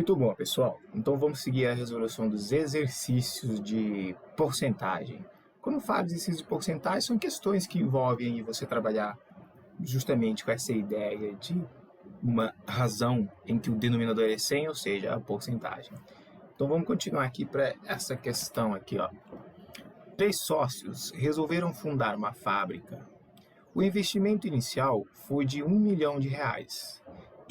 Muito bom, pessoal. Então vamos seguir a resolução dos exercícios de porcentagem. Quando falo de exercícios de porcentagem, são questões que envolvem você trabalhar justamente com essa ideia de uma razão em que o denominador é 100, ou seja, a porcentagem. Então vamos continuar aqui para essa questão aqui, ó. 3 sócios resolveram fundar uma fábrica. O investimento inicial foi de R$ 1 milhão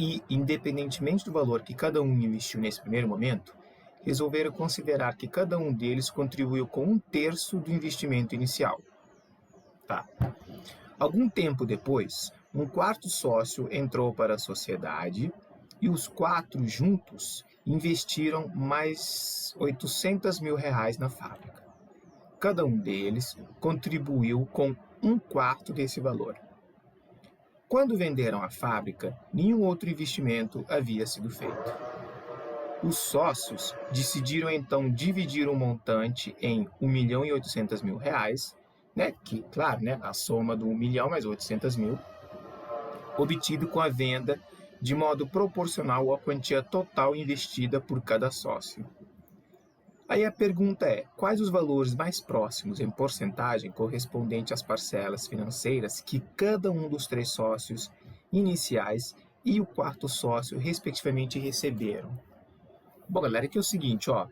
e, independentemente do valor que cada um investiu nesse primeiro momento, resolveram considerar que cada um deles contribuiu com 1/3 do investimento inicial. Tá. Algum tempo depois, um quarto sócio entrou para a sociedade e os 4 juntos investiram mais R$ 800 mil na fábrica. Cada um deles contribuiu com 1/4 desse valor. Quando venderam a fábrica, nenhum outro investimento havia sido feito. Os sócios decidiram então dividir o montante em R$ 1 milhão e 800 mil, né, que, claro, né, a soma do 1 milhão mais 800 mil, obtido com a venda de modo proporcional à quantia total investida por cada sócio. Aí a pergunta é, quais os valores mais próximos em porcentagem correspondente às parcelas financeiras que cada um dos 3 sócios iniciais e o quarto sócio, respectivamente, receberam? Bom, galera, aqui é o seguinte, ó,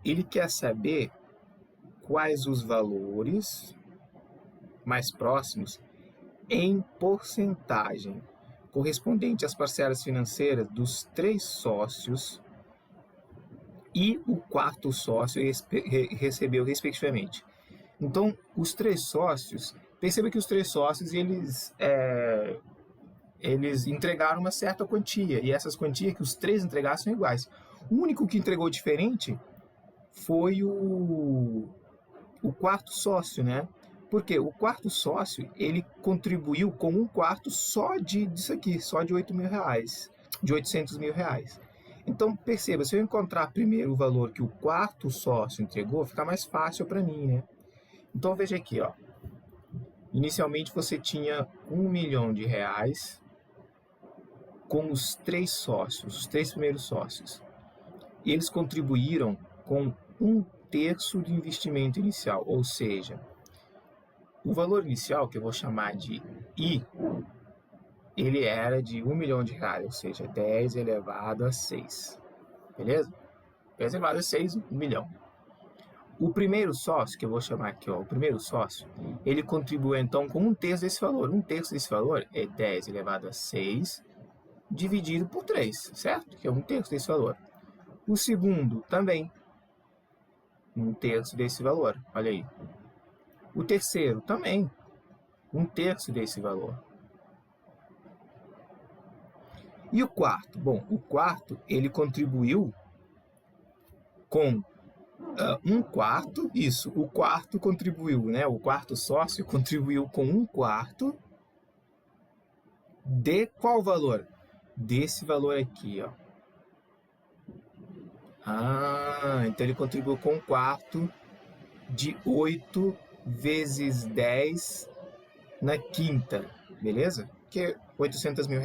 ele quer saber quais os valores mais próximos em porcentagem correspondente às parcelas financeiras dos 3 sócios e o quarto sócio recebeu, respectivamente. Então, os 3 sócios, perceba que os 3 sócios, eles entregaram uma certa quantia, e essas quantias que os 3 entregaram são iguais. O único que entregou diferente foi o quarto sócio, né? Porque o quarto sócio, ele contribuiu com 1/4 só disso aqui, só de R$ 800 mil. Então, perceba, se eu encontrar primeiro o valor que o quarto sócio entregou, fica mais fácil para mim, né? Então, veja aqui, ó. Inicialmente, você tinha R$ 1 milhão com os 3 sócios, os 3 primeiros sócios. E eles contribuíram com 1/3 do investimento inicial, ou seja, o valor inicial, que eu vou chamar de I, ele era de R$ 1 milhão, ou seja, 10 elevado a 6, beleza? 10 elevado a 6, 1 milhão. O primeiro sócio, que eu vou chamar aqui, ó, o primeiro sócio, ele contribuiu então com 1/3 desse valor. 1/3 desse valor é 10 elevado a 6, dividido por 3, certo? Que é 1/3 desse valor. O segundo também, 1/3 desse valor, olha aí. O terceiro também, 1/3 desse valor. E o quarto? Bom, o quarto, ele contribuiu com 1/4, isso, o quarto contribuiu, né? O quarto sócio contribuiu com 1/4 de qual valor? Desse valor aqui, ó. Então ele contribuiu com 1/4 de 8 vezes 10 na quinta, beleza? Que é R$ 800 mil.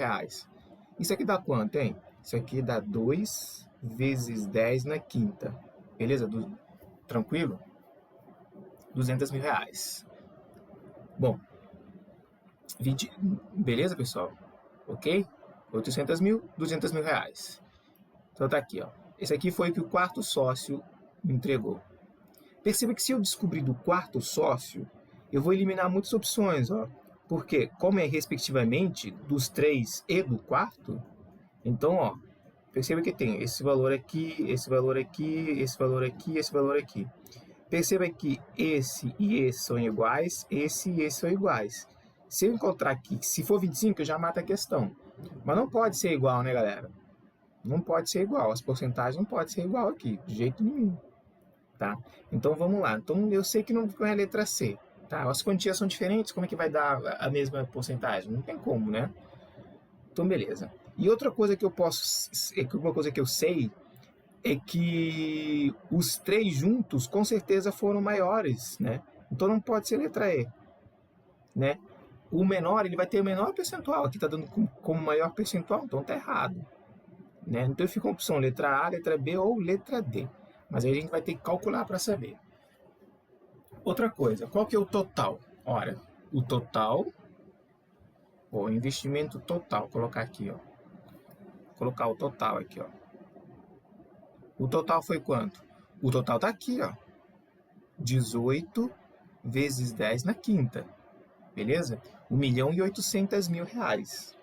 Isso aqui dá quanto, hein? Isso aqui dá 2 vezes 10 na quinta, beleza? Tranquilo? R$ 200 mil. Bom, 20, beleza, pessoal? Ok? 800 mil, 200 mil. Então tá aqui, ó. Esse aqui foi o que o quarto sócio entregou. Perceba que se eu descobrir do quarto sócio, eu vou eliminar muitas opções, ó. Porque, como é respectivamente dos 3 e do quarto, então, ó, perceba que tem esse valor aqui, esse valor aqui, esse valor aqui, esse valor aqui. Perceba que esse e esse são iguais, esse e esse são iguais. Se eu encontrar aqui, se for 25, eu já mato a questão. Mas não pode ser igual, né, galera? Não pode ser igual, as porcentagens não podem ser igual aqui, de jeito nenhum. Tá? Então, vamos lá. Então, eu sei que não é a letra C. Tá? As quantias são diferentes, como é que vai dar a mesma porcentagem? Não tem como, né? Então, beleza. E outra coisa que eu posso, uma coisa que eu sei é que os 3 juntos com certeza foram maiores, né? Então não pode ser letra E, né? O menor, ele vai ter o menor percentual, aqui está dando como maior percentual, então tá errado, né? Então fica a opção letra A, letra B ou letra D. Mas aí a gente vai ter que calcular para saber. Outra coisa, qual que é o total? Ora, o total, o investimento total, vou colocar aqui, ó. Vou colocar o total aqui, ó. O total foi quanto? O total tá aqui, ó. 18 vezes 10 na quinta, beleza? 1.800.000 reais.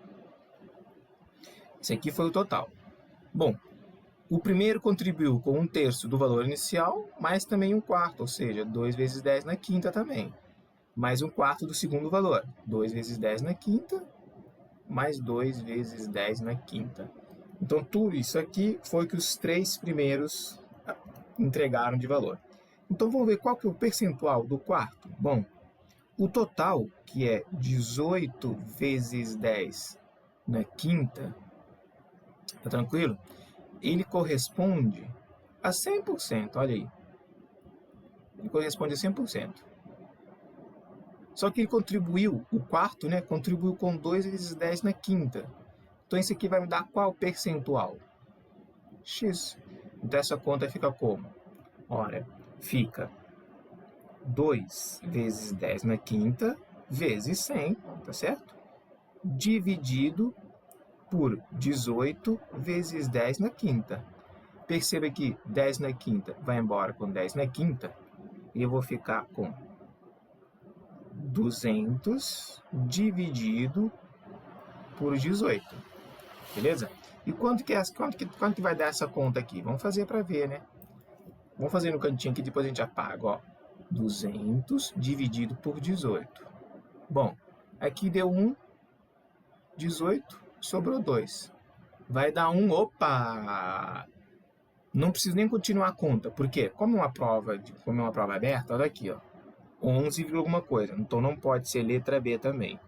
Esse aqui foi o total. Bom, o primeiro contribuiu com 1/3 do valor inicial, mais também 1/4, ou seja, 2 vezes 10 na quinta também. Mais 1/4 do segundo valor, 2 vezes 10 na quinta, mais 2 vezes 10 na quinta. Então, tudo isso aqui foi que os 3 primeiros entregaram de valor. Então, vamos ver qual que é o percentual do quarto. Bom, o total, que é 18 vezes 10 na quinta, tá tranquilo? Ele corresponde a 100%, olha aí. Ele corresponde a 100%. Só que ele contribuiu, o quarto, né, contribuiu com 2 vezes 10 na quinta. Então, esse aqui vai me dar qual percentual? X. Então, essa conta fica como? Ora, fica 2 vezes 10 na quinta vezes 100, tá certo? Dividido por 18 vezes 10 na quinta. Perceba que 10 na quinta vai embora com 10 na quinta e eu vou ficar com 200 dividido por 18, beleza? E quanto que vai dar essa conta aqui? Vamos fazer para ver, né? Vamos fazer no cantinho aqui, depois a gente apaga, ó. 200 dividido por 18. Bom, aqui deu 1, 18, sobrou 2. Vai dar 1, opa! Não preciso nem continuar a conta, porque como é uma prova aberta, olha aqui, ó. 11, alguma coisa, então não pode ser letra B também.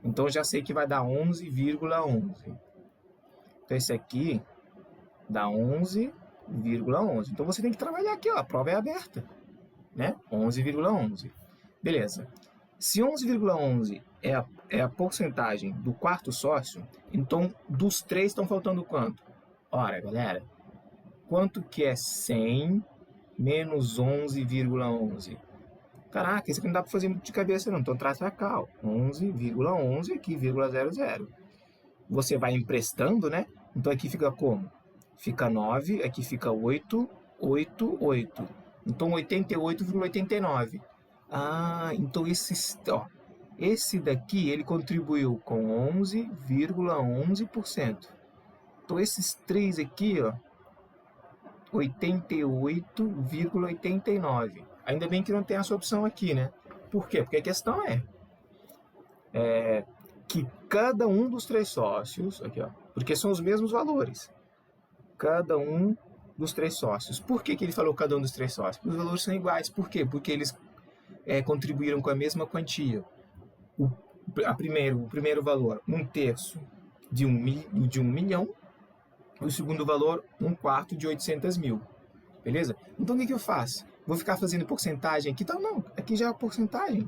Então eu já sei que vai dar 11,11. Então esse aqui dá 11,11. Então você tem que trabalhar aqui, ó, a prova é aberta, né? 11,11. Beleza. Se 11,11 é a porcentagem do quarto sócio, então dos 3 estão faltando quanto? Ora, galera, quanto que é 100 menos 11,11? Caraca, isso aqui não dá para fazer muito de cabeça não, então traz para cá, ó. 11,11 aqui, 0,00. Você vai emprestando, né? Então aqui fica como? Fica 9, aqui fica 8, 8, 8. Então 88,89. Ah, então esse daqui ele contribuiu com 11,11%. Então esses 3 aqui, ó, 88,89. Ainda bem que não tem essa opção aqui, né? Por quê? Porque a questão é que cada um dos 3 sócios, aqui ó, porque são os mesmos valores, cada um dos 3 sócios. Por que ele falou cada um dos 3 sócios? Os valores são iguais. Por quê? Porque eles contribuíram com a mesma quantia. O primeiro valor, 1/3 de 1 milhão, o segundo valor, 1/4 de 800 mil. Beleza? Então o que eu faço? Vou ficar fazendo porcentagem aqui? Então não, aqui já é a porcentagem.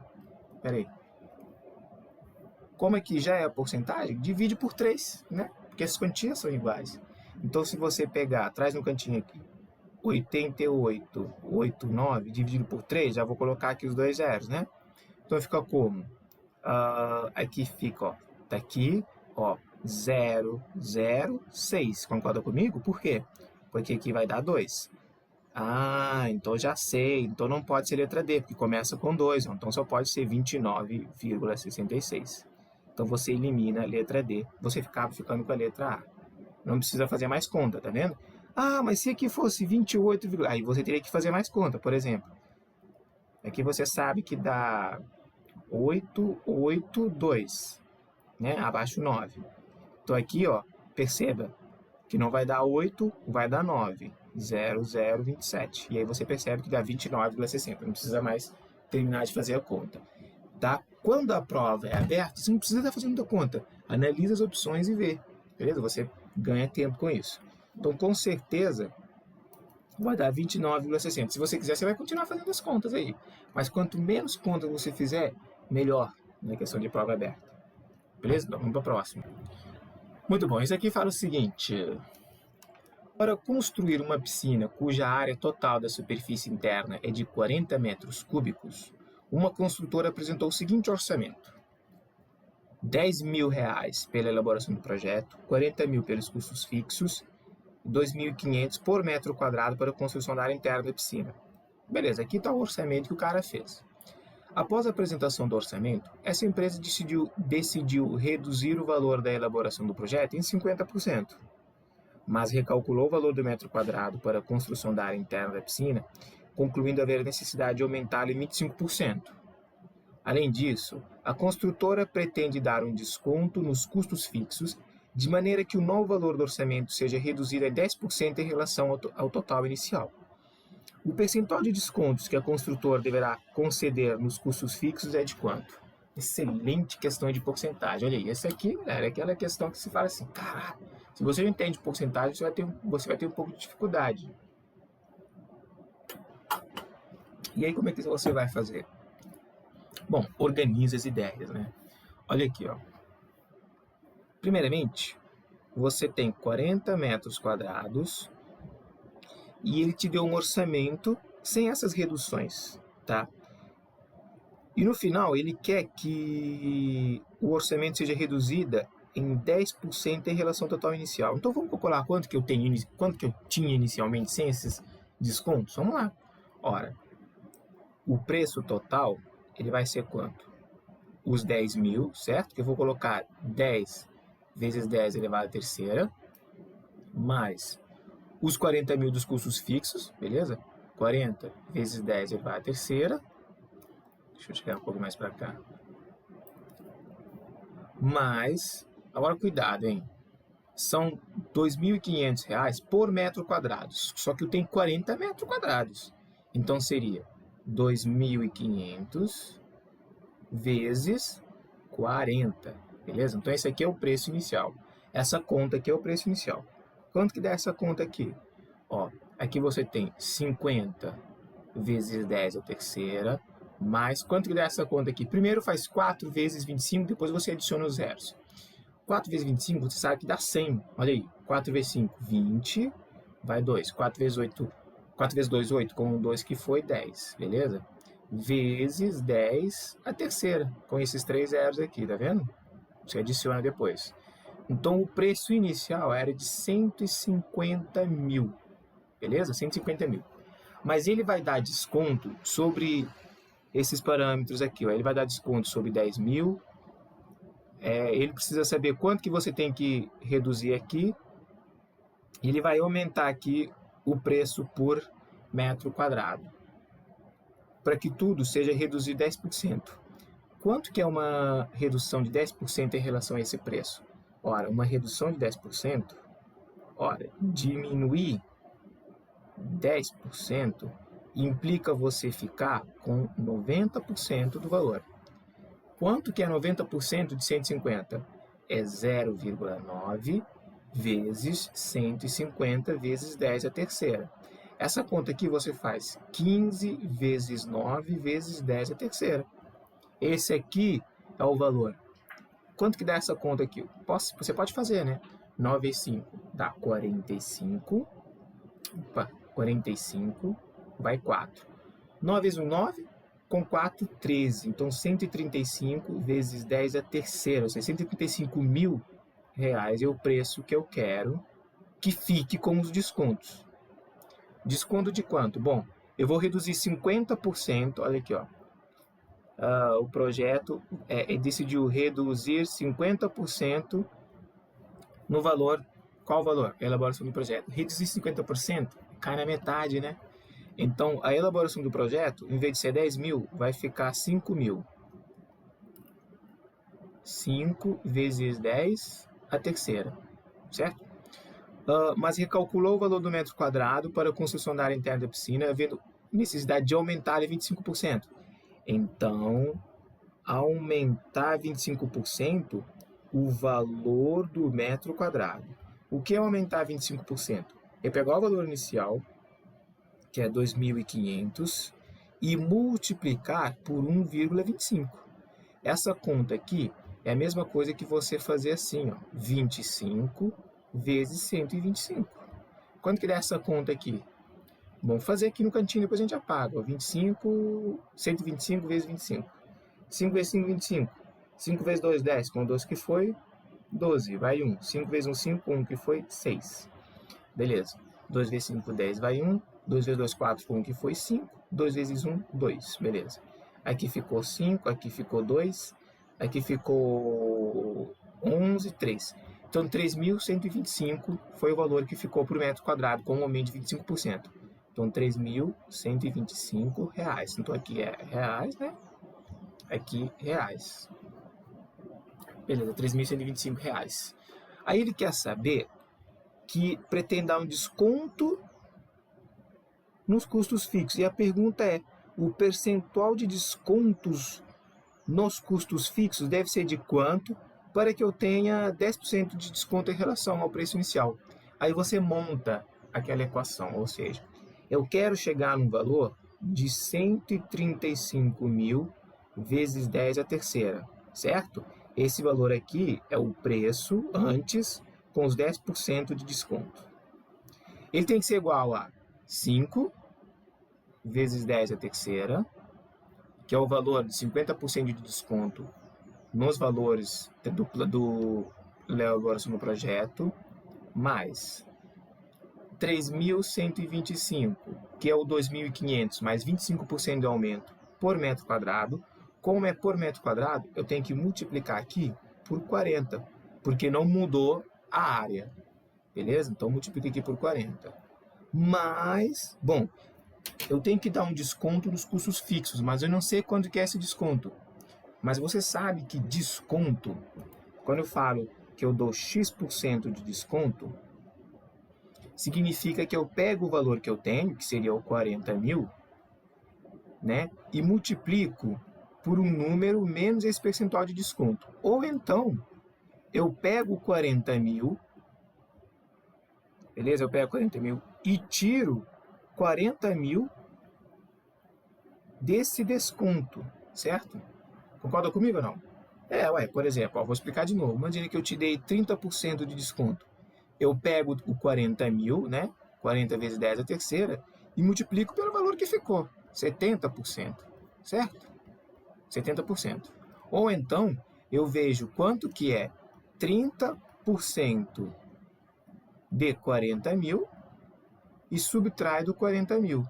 Pera aí. Como aqui já é a porcentagem, divide por 3, né? Porque as quantias são iguais. Então se você pegar, traz no cantinho aqui, 88,89 dividido por 3, já vou colocar aqui os 2 zeros, né? Então fica como? Aqui fica, ó, tá aqui, ó, 0,06. Concorda comigo? Por quê? Porque aqui vai dar 2. Ah, então já sei. Então não pode ser letra D, porque começa com 2. Então só pode ser 29,66. Então você elimina a letra D. Você ficava ficando com a letra A. Não precisa fazer mais conta, tá vendo? Ah, mas se aqui fosse 28, aí você teria que fazer mais conta, por exemplo. Aqui você sabe que dá 882, né? Abaixo 9. Então aqui, ó, perceba que não vai dar 8, vai dar 9. 0,027. E aí você percebe que dá 29,60. Não precisa mais terminar de fazer a conta. Tá? Quando a prova é aberta, você não precisa estar fazendo muita conta. Analisa as opções e vê. Beleza? Você ganha tempo com isso. Então, com certeza, vai dar 29,60. Se você quiser, você vai continuar fazendo as contas aí. Mas quanto menos contas você fizer, melhor na questão de prova aberta. Beleza? Então, vamos para a próxima. Muito bom. Isso aqui fala o seguinte. Para construir uma piscina cuja área total da superfície interna é de 40 metros cúbicos, uma construtora apresentou o seguinte orçamento: R$ 10.000 pela elaboração do projeto, 40 mil pelos custos fixos, 2.500 por metro quadrado para a construção da área interna da piscina. Beleza, aqui está o orçamento que o cara fez. Após a apresentação do orçamento, essa empresa decidiu reduzir o valor da elaboração do projeto em 50%, mas recalculou o valor do metro quadrado para a construção da área interna da piscina, concluindo haver necessidade de aumentá-lo em 25%. Além disso, a construtora pretende dar um desconto nos custos fixos, de maneira que o novo valor do orçamento seja reduzido a 10% em relação ao total inicial. O percentual de descontos que a construtora deverá conceder nos custos fixos é de quanto? Excelente questão de porcentagem. Olha aí, essa aqui, galera, é aquela questão que se fala assim, caralho, se você não entende porcentagem, você vai ter um pouco de dificuldade. E aí, como é que você vai fazer? Bom, organiza as ideias, né? Olha aqui, ó. Primeiramente, você tem 40 metros quadrados e ele te deu um orçamento sem essas reduções, tá? E no final, ele quer que o orçamento seja reduzido em 10% em relação ao total inicial. Então, vamos calcular quanto que eu tinha inicialmente sem esses descontos? Vamos lá. Ora, o preço total, ele vai ser quanto? Os 10 mil, certo? Que eu vou colocar 10 vezes 10 elevado à terceira, mais os 40 mil dos custos fixos, beleza? 40 vezes 10 elevado à terceira. Deixa eu chegar um pouco mais para cá. Mais, agora cuidado, hein? São R$ 2.500 por metro quadrado. Só que eu tenho 40 metros quadrados. Então seria 2.500 vezes 40, beleza? Então esse aqui é o preço inicial. Essa conta aqui é o preço inicial. Quanto que dá essa conta aqui? Ó, aqui você tem 50 vezes 10 a terceira, mais quanto que dá essa conta aqui? Primeiro faz 4 vezes 25, depois você adiciona os zeros. 4 vezes 25, você sabe que dá 100. Olha aí, 4 vezes 5, 20, vai 2. 4 vezes 8, 4 vezes 2, 8, com 2 que foi 10, beleza? Vezes 10 a terceira, com esses 3 zeros aqui, tá vendo? Você adiciona depois. Então, o preço inicial era de 150 mil, beleza? 150 mil. Mas ele vai dar desconto sobre esses parâmetros aqui, ó. Ele vai dar desconto sobre 10 mil. Ele precisa saber quanto que você tem que reduzir aqui. Ele vai aumentar aqui o preço por metro quadrado, para que tudo seja reduzido 10%. Quanto que é uma redução de 10% em relação a esse preço? Ora, uma redução de 10%, ora, diminuir 10% implica você ficar com 90% do valor. Quanto que é 90% de 150? É 0,9 vezes 150 vezes 10 a terceira. Essa conta aqui você faz 15 vezes 9 vezes 10 a terceira. Esse aqui é o valor. Quanto que dá essa conta aqui? Você pode fazer, né? 9 vezes 5 dá 45. Opa, 45 vai 4. 9 vezes 1, 9. Com 4, 13. Então, 135 vezes 10 a terceira. Ou seja, 135 mil reais é o preço que eu quero que fique com os descontos. Desconto de quanto? Bom, eu vou reduzir 50%. Olha aqui, ó. O projeto decidiu reduzir 50% no valor. Qual o valor? A elaboração do projeto. Reduzir 50% cai na metade, né? Então, a elaboração do projeto, em vez de ser 10 mil, vai ficar 5 mil. 5 vezes 10 a terceira, certo? Mas recalculou o valor do metro quadrado para a construção da área interna da piscina, havendo necessidade de aumentar em 25%. Então, aumentar 25% o valor do metro quadrado. O que é aumentar 25%? É pegar o valor inicial, que é 2.500, e multiplicar por 1,25. Essa conta aqui é a mesma coisa que você fazer assim, ó, 25 vezes 125. quanto que dá essa conta aqui? Vamos fazer aqui no cantinho, depois a gente apaga. 125 vezes 25. 5 vezes 5, 25. 5 vezes 2, 10. Com 2 que foi 12, vai 1. 5 vezes 1, 5, 1 que foi 6. Beleza. 2 vezes 5, 10, vai 1. 2 vezes 2, 4, com 1 que foi 5. 2 vezes 1, 2. Beleza. Aqui ficou 5, aqui ficou 2. Aqui ficou 11, 3. Então, 3.125 foi o valor que ficou por metro quadrado, com um aumento de 25%. Então, R$3.125. Então, aqui é reais, né? Aqui, reais. Beleza, R$3.125. Aí ele quer saber que pretende dar um desconto nos custos fixos. E a pergunta é, o percentual de descontos nos custos fixos deve ser de quanto para que eu tenha 10% de desconto em relação ao preço inicial? Aí você monta aquela equação, ou seja, eu quero chegar num valor de 135 mil vezes 10 a terceira, certo? Esse valor aqui é o preço antes com os 10% de desconto. Ele tem que ser igual a 5 vezes 10 a terceira, que é o valor de 50% de desconto nos valores do Léo agora no projeto, mais 3.125, que é o 2.500, mais 25% de aumento por metro quadrado. Como é por metro quadrado, eu tenho que multiplicar aqui por 40, porque não mudou a área. Beleza? Então, multiplica aqui por 40. Mas, bom, eu tenho que dar um desconto nos custos fixos, mas eu não sei quanto que é esse desconto. Mas você sabe que desconto, quando eu falo que eu dou X% de desconto, significa que eu pego o valor que eu tenho, que seria o 40 mil, né, e multiplico por um número menos esse percentual de desconto. Ou então, eu pego 40 mil, beleza? Eu pego 40 mil e tiro 40 mil desse desconto, certo? Concorda comigo ou não? Por exemplo, vou explicar de novo. Imagina que eu te dei 30% de desconto. Eu pego o 40 mil, né? 40 vezes 10 a terceira, e multiplico pelo valor que ficou, 70%, certo? 70%. Ou então, eu vejo quanto que é 30% de 40 mil e subtrai do 40 mil.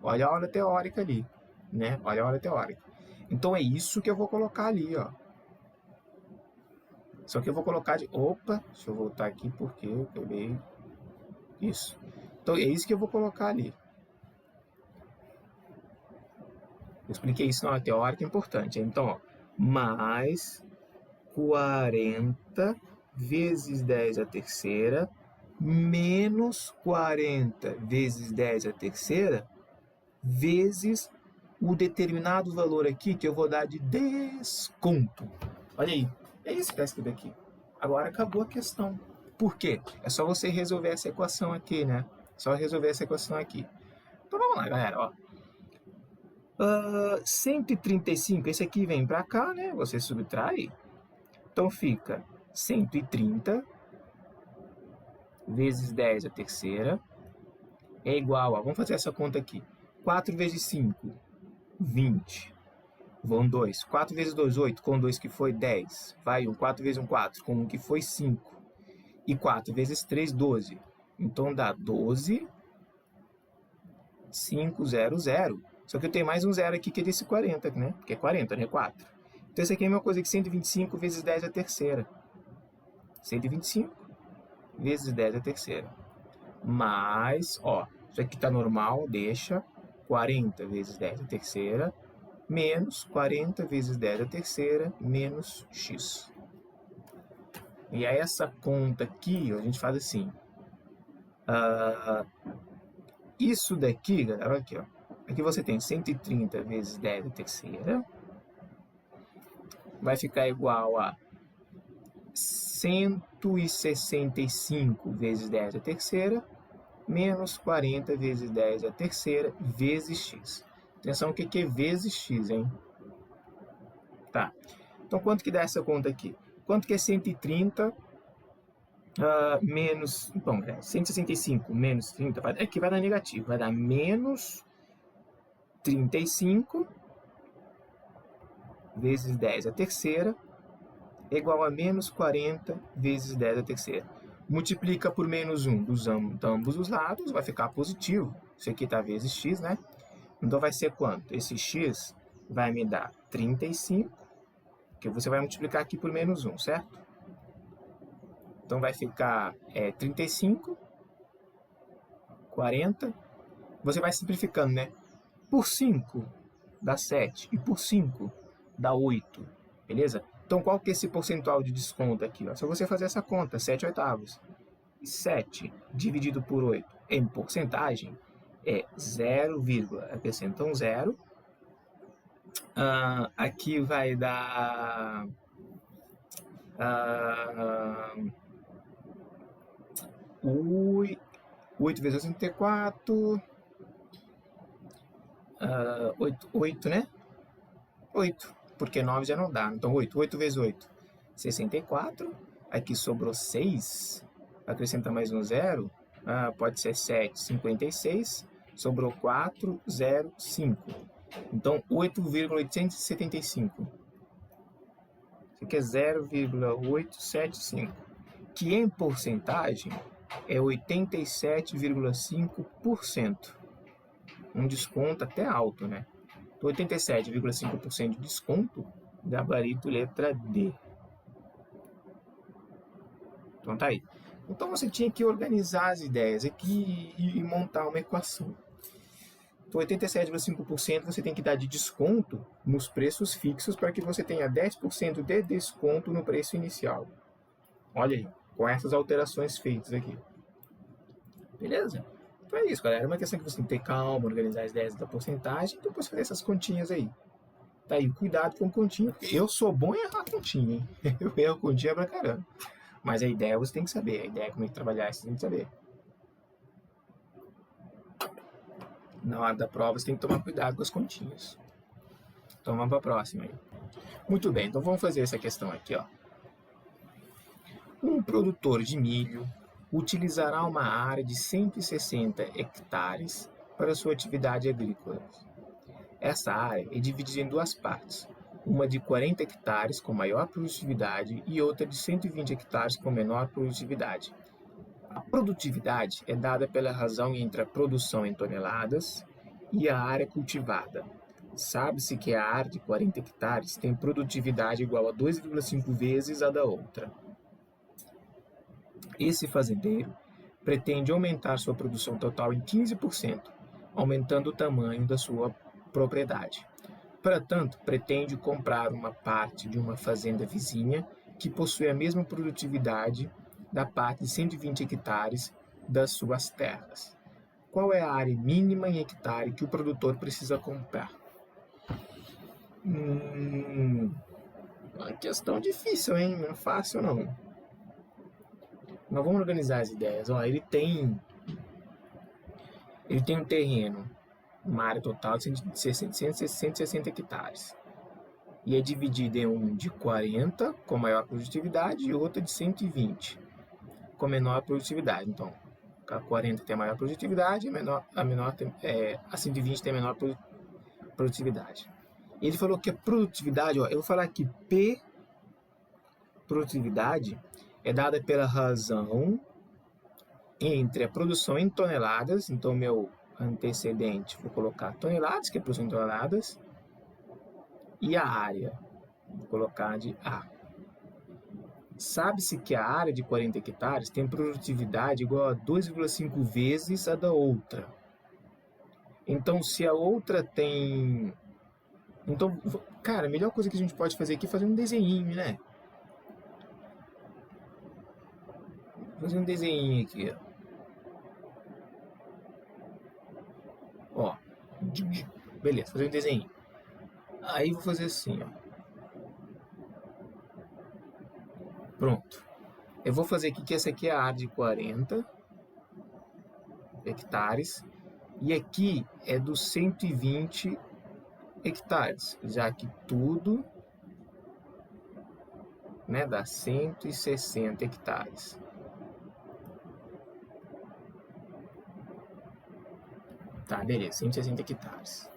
Olha a hora teórica ali, né? Olha a hora teórica. Então, é isso que eu vou colocar ali, ó. Só que eu vou colocar de... Opa, deixa eu voltar aqui porque eu peguei isso. Então, é isso que eu vou colocar ali. Eu expliquei isso na aula teórica, é importante. Então, ó, mais 40 vezes 10 a terceira, menos 40 vezes 10 a terceira, vezes o determinado valor aqui que eu vou dar de desconto. Olha aí, é isso que está escrito aqui. Agora acabou a questão. Por quê? É só você resolver essa equação aqui, né? Só resolver essa equação aqui. Então vamos lá, galera, ó. 135, esse aqui vem para cá, né? Você subtrai. Então fica 130 vezes 10 a terceira é igual a, vamos fazer essa conta aqui, 4 vezes 5, 20. Vão 2. 4 vezes 2, 8. Com 2 que foi 10. Vai 1. 4 vezes 1, 4. Com 1 que foi 5. E 4 vezes 3, 12. Então dá 12, 5, 0, 0. Só que eu tenho mais um zero aqui que é desse 40, né? Porque é 40, né? 4. Então isso aqui é a mesma coisa que 125 vezes 10 a terceira. 125 vezes 10 a terceira. Mais, ó, isso aqui tá normal, deixa. 40 vezes 10 a terceira, menos 40 vezes 10 a terceira, menos x. E aí essa conta aqui, ó, a gente faz assim. Isso daqui, galera, olha aqui, ó. Aqui você tem 130 vezes 10 a terceira. Vai ficar igual a 165 vezes 10 a terceira, menos 40 vezes 10 a terceira, vezes x. Atenção, o que é vezes x, hein? Tá. Então, quanto que dá essa conta aqui? Quanto que é 130 Menos, bom, 165 menos 30, é que vai dar negativo, vai dar menos 35 vezes 10 a terceira, igual a menos 40 vezes 10 a terceira. Multiplica por menos 1 dos ambos os lados, vai ficar positivo. Isso aqui está vezes x, né? Então vai ser quanto? Esse x vai me dar 35, que você vai multiplicar aqui por menos 1, certo? Então vai ficar 35, 40. Você vai simplificando, né? Por 5 dá 7 e por 5 dá 8, beleza? Então qual que é esse percentual de desconto aqui? Ó? Se você fazer essa conta, 7 oitavos. E 7 dividido por 8 em porcentagem é 0, acrescentam 0. Aqui vai dar 8 vezes 64, 8, né? 8, porque 9 já não dá. Então 8 vezes 8, 64. Aqui sobrou 6, acrescenta mais um 0, pode ser 7, 56. Sobrou 4, 0, 5. Então 8,875. Isso aqui é 0,875, que em porcentagem é 87,5%. Um desconto até alto, né? 87,5% de desconto, gabarito letra D. Então tá aí. Então você tinha que organizar as ideias aqui e montar uma equação. Então 87,5% você tem que dar de desconto nos preços fixos para que você tenha 10% de desconto no preço inicial. Olha aí, com essas alterações feitas aqui. Beleza? Então é isso, galera. É uma questão que você tem que ter calma, organizar as ideias da porcentagem e depois fazer essas continhas aí. Tá aí, cuidado com continha. Eu sou bom em errar continha, hein? Eu erro continha pra caramba. Mas a ideia você tem que saber. A ideia é como é que trabalhar, você tem que saber. Na hora da prova você tem que tomar cuidado com as continhas. Então vamos para a próxima aí. Muito bem, então vamos fazer essa questão aqui, ó. Um produtor de milho utilizará uma área de 160 hectares para sua atividade agrícola. Essa área é dividida em duas partes, uma de 40 hectares com maior produtividade e outra de 120 hectares com menor produtividade. A produtividade é dada pela razão entre a produção em toneladas e a área cultivada. Sabe-se que a área de 40 hectares tem produtividade igual a 2,5 vezes a da outra. Esse fazendeiro pretende aumentar sua produção total em 15%, aumentando o tamanho da sua propriedade. Para tanto, pretende comprar uma parte de uma fazenda vizinha que possui a mesma produtividade da parte de 120 hectares das suas terras. Qual é a área mínima em hectare que o produtor precisa comprar? Uma questão difícil, hein? Não é fácil, não. Nós vamos organizar as ideias. Ó, ele tem um terreno, uma área total de 160 hectares. E é dividido em um de 40, com maior produtividade, e outro de 120, com menor produtividade. Então, a 40 tem a maior produtividade, a 120 tem a menor produtividade. Ele falou que a produtividade, ó, eu vou falar aqui, P, produtividade, é dada pela razão entre a produção em toneladas, então meu antecedente, vou colocar toneladas, que é produção em toneladas, e a área, vou colocar de A. Sabe-se que a área de 40 hectares tem produtividade igual a 2,5 vezes a da outra. Então, se a outra tem... Então, cara, a melhor coisa que a gente pode fazer aqui é fazer um desenho, né? Fazer um desenho aqui, ó. Beleza, fazer um desenho. Aí vou fazer assim, ó. Pronto. Eu vou fazer aqui que essa aqui é a área de 40 hectares. E aqui é dos 120 hectares, já que tudo, né, dá 160 hectares. Tá, beleza, 160 hectares.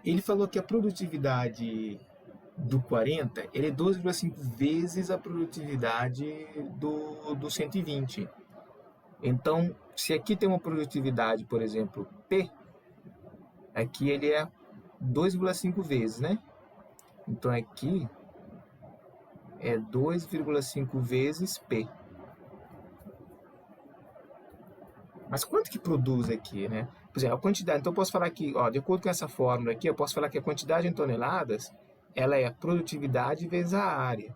Ele falou que a produtividade do 40 ele é 2,5 vezes a produtividade do 120. Então, se aqui tem uma produtividade, por exemplo, P, aqui ele é 2,5 vezes, né? Então aqui é 2,5 vezes P. Mas quanto que produz aqui, né? Por exemplo, a quantidade, então eu posso falar que, ó, de acordo com essa fórmula aqui, eu posso falar que a quantidade em toneladas, ela é a produtividade vezes a área.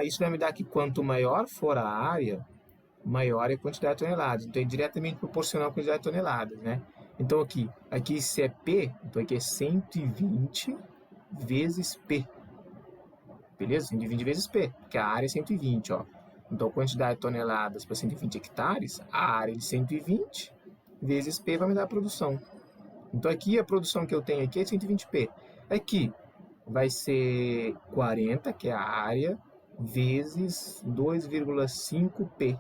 Isso vai me dar que quanto maior for a área, maior é a quantidade de toneladas. Então é diretamente proporcional à quantidade de toneladas, né? Então aqui se é P, então aqui é 120 vezes P. Beleza? 120 vezes P, porque a área é 120, ó. Então, a quantidade de toneladas para 120 hectares, a área de 120 vezes P vai me dar a produção. Então, aqui a produção que eu tenho aqui é de 120P. Aqui vai ser 40, que é a área, vezes 2,5P.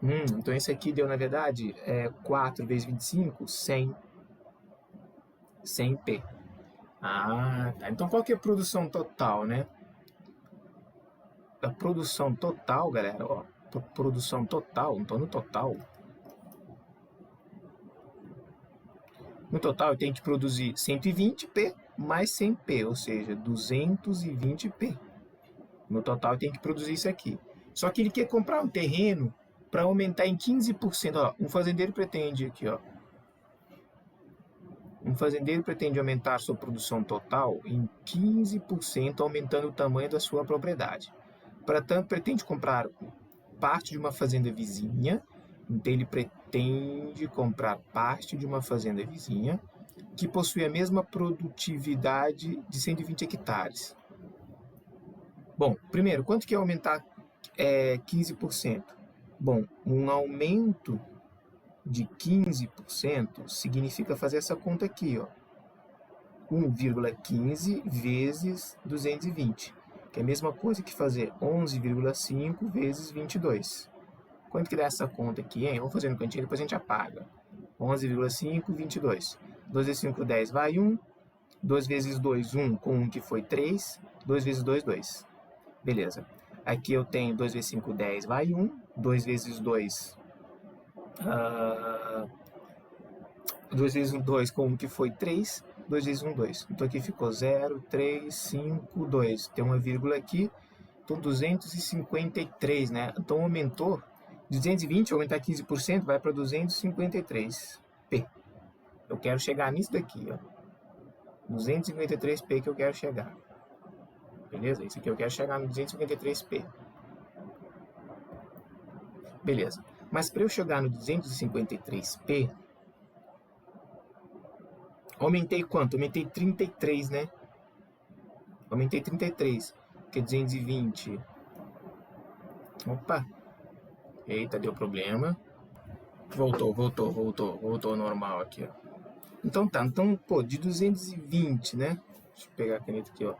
Então, esse aqui deu, na verdade, 4 vezes 25, 100. 100P. Tá. Então, qual que é a produção total, né? A produção total, galera, ó, produção total, então no total eu tenho que produzir 120P mais 100P, ou seja, 220P. No total eu tenho que produzir isso aqui. Só que ele quer comprar um terreno para aumentar em 15%. Ó, um fazendeiro pretende aqui, ó. Um fazendeiro pretende aumentar sua produção total em 15%, aumentando o tamanho da sua propriedade. Para tanto, pretende comprar parte de uma fazenda vizinha. Então, ele pretende comprar parte de uma fazenda vizinha que possui a mesma produtividade de 120 hectares. Bom, primeiro, quanto que é aumentar 15%? Bom, um aumento de 15% significa fazer essa conta aqui, ó. 1,15 vezes 220, que é a mesma coisa que fazer 11,5 vezes 22. Quanto que dá essa conta aqui, hein? Vamos fazer no cantinho, depois a gente apaga. 11,5, 22. 2 vezes 5, 10, vai 1. 2 vezes 2, 1, com 1 que foi 3. 2 vezes 2, 2. Beleza. Aqui eu tenho 2 vezes 5, 10, vai 1. 2 vezes 2... 2 vezes 2 com 1 que foi 3. 2 vezes 1, 2. Então aqui ficou 0, 3, 5, 2. Tem uma vírgula aqui. Então 253, né? Então aumentou. 220, aumentar 15%, vai para 253P. Eu quero chegar nisso daqui, ó. 253P que eu quero chegar. Beleza? Isso aqui eu quero chegar no 253P. Beleza. Mas para eu chegar no 253P, aumentei quanto? Aumentei 33, né? Aumentei 33, que é 220. Opa. Eita, deu problema. Voltou ao normal aqui, ó. Então tá, então, pô, de 220, né? Deixa eu pegar a caneta aqui, ó.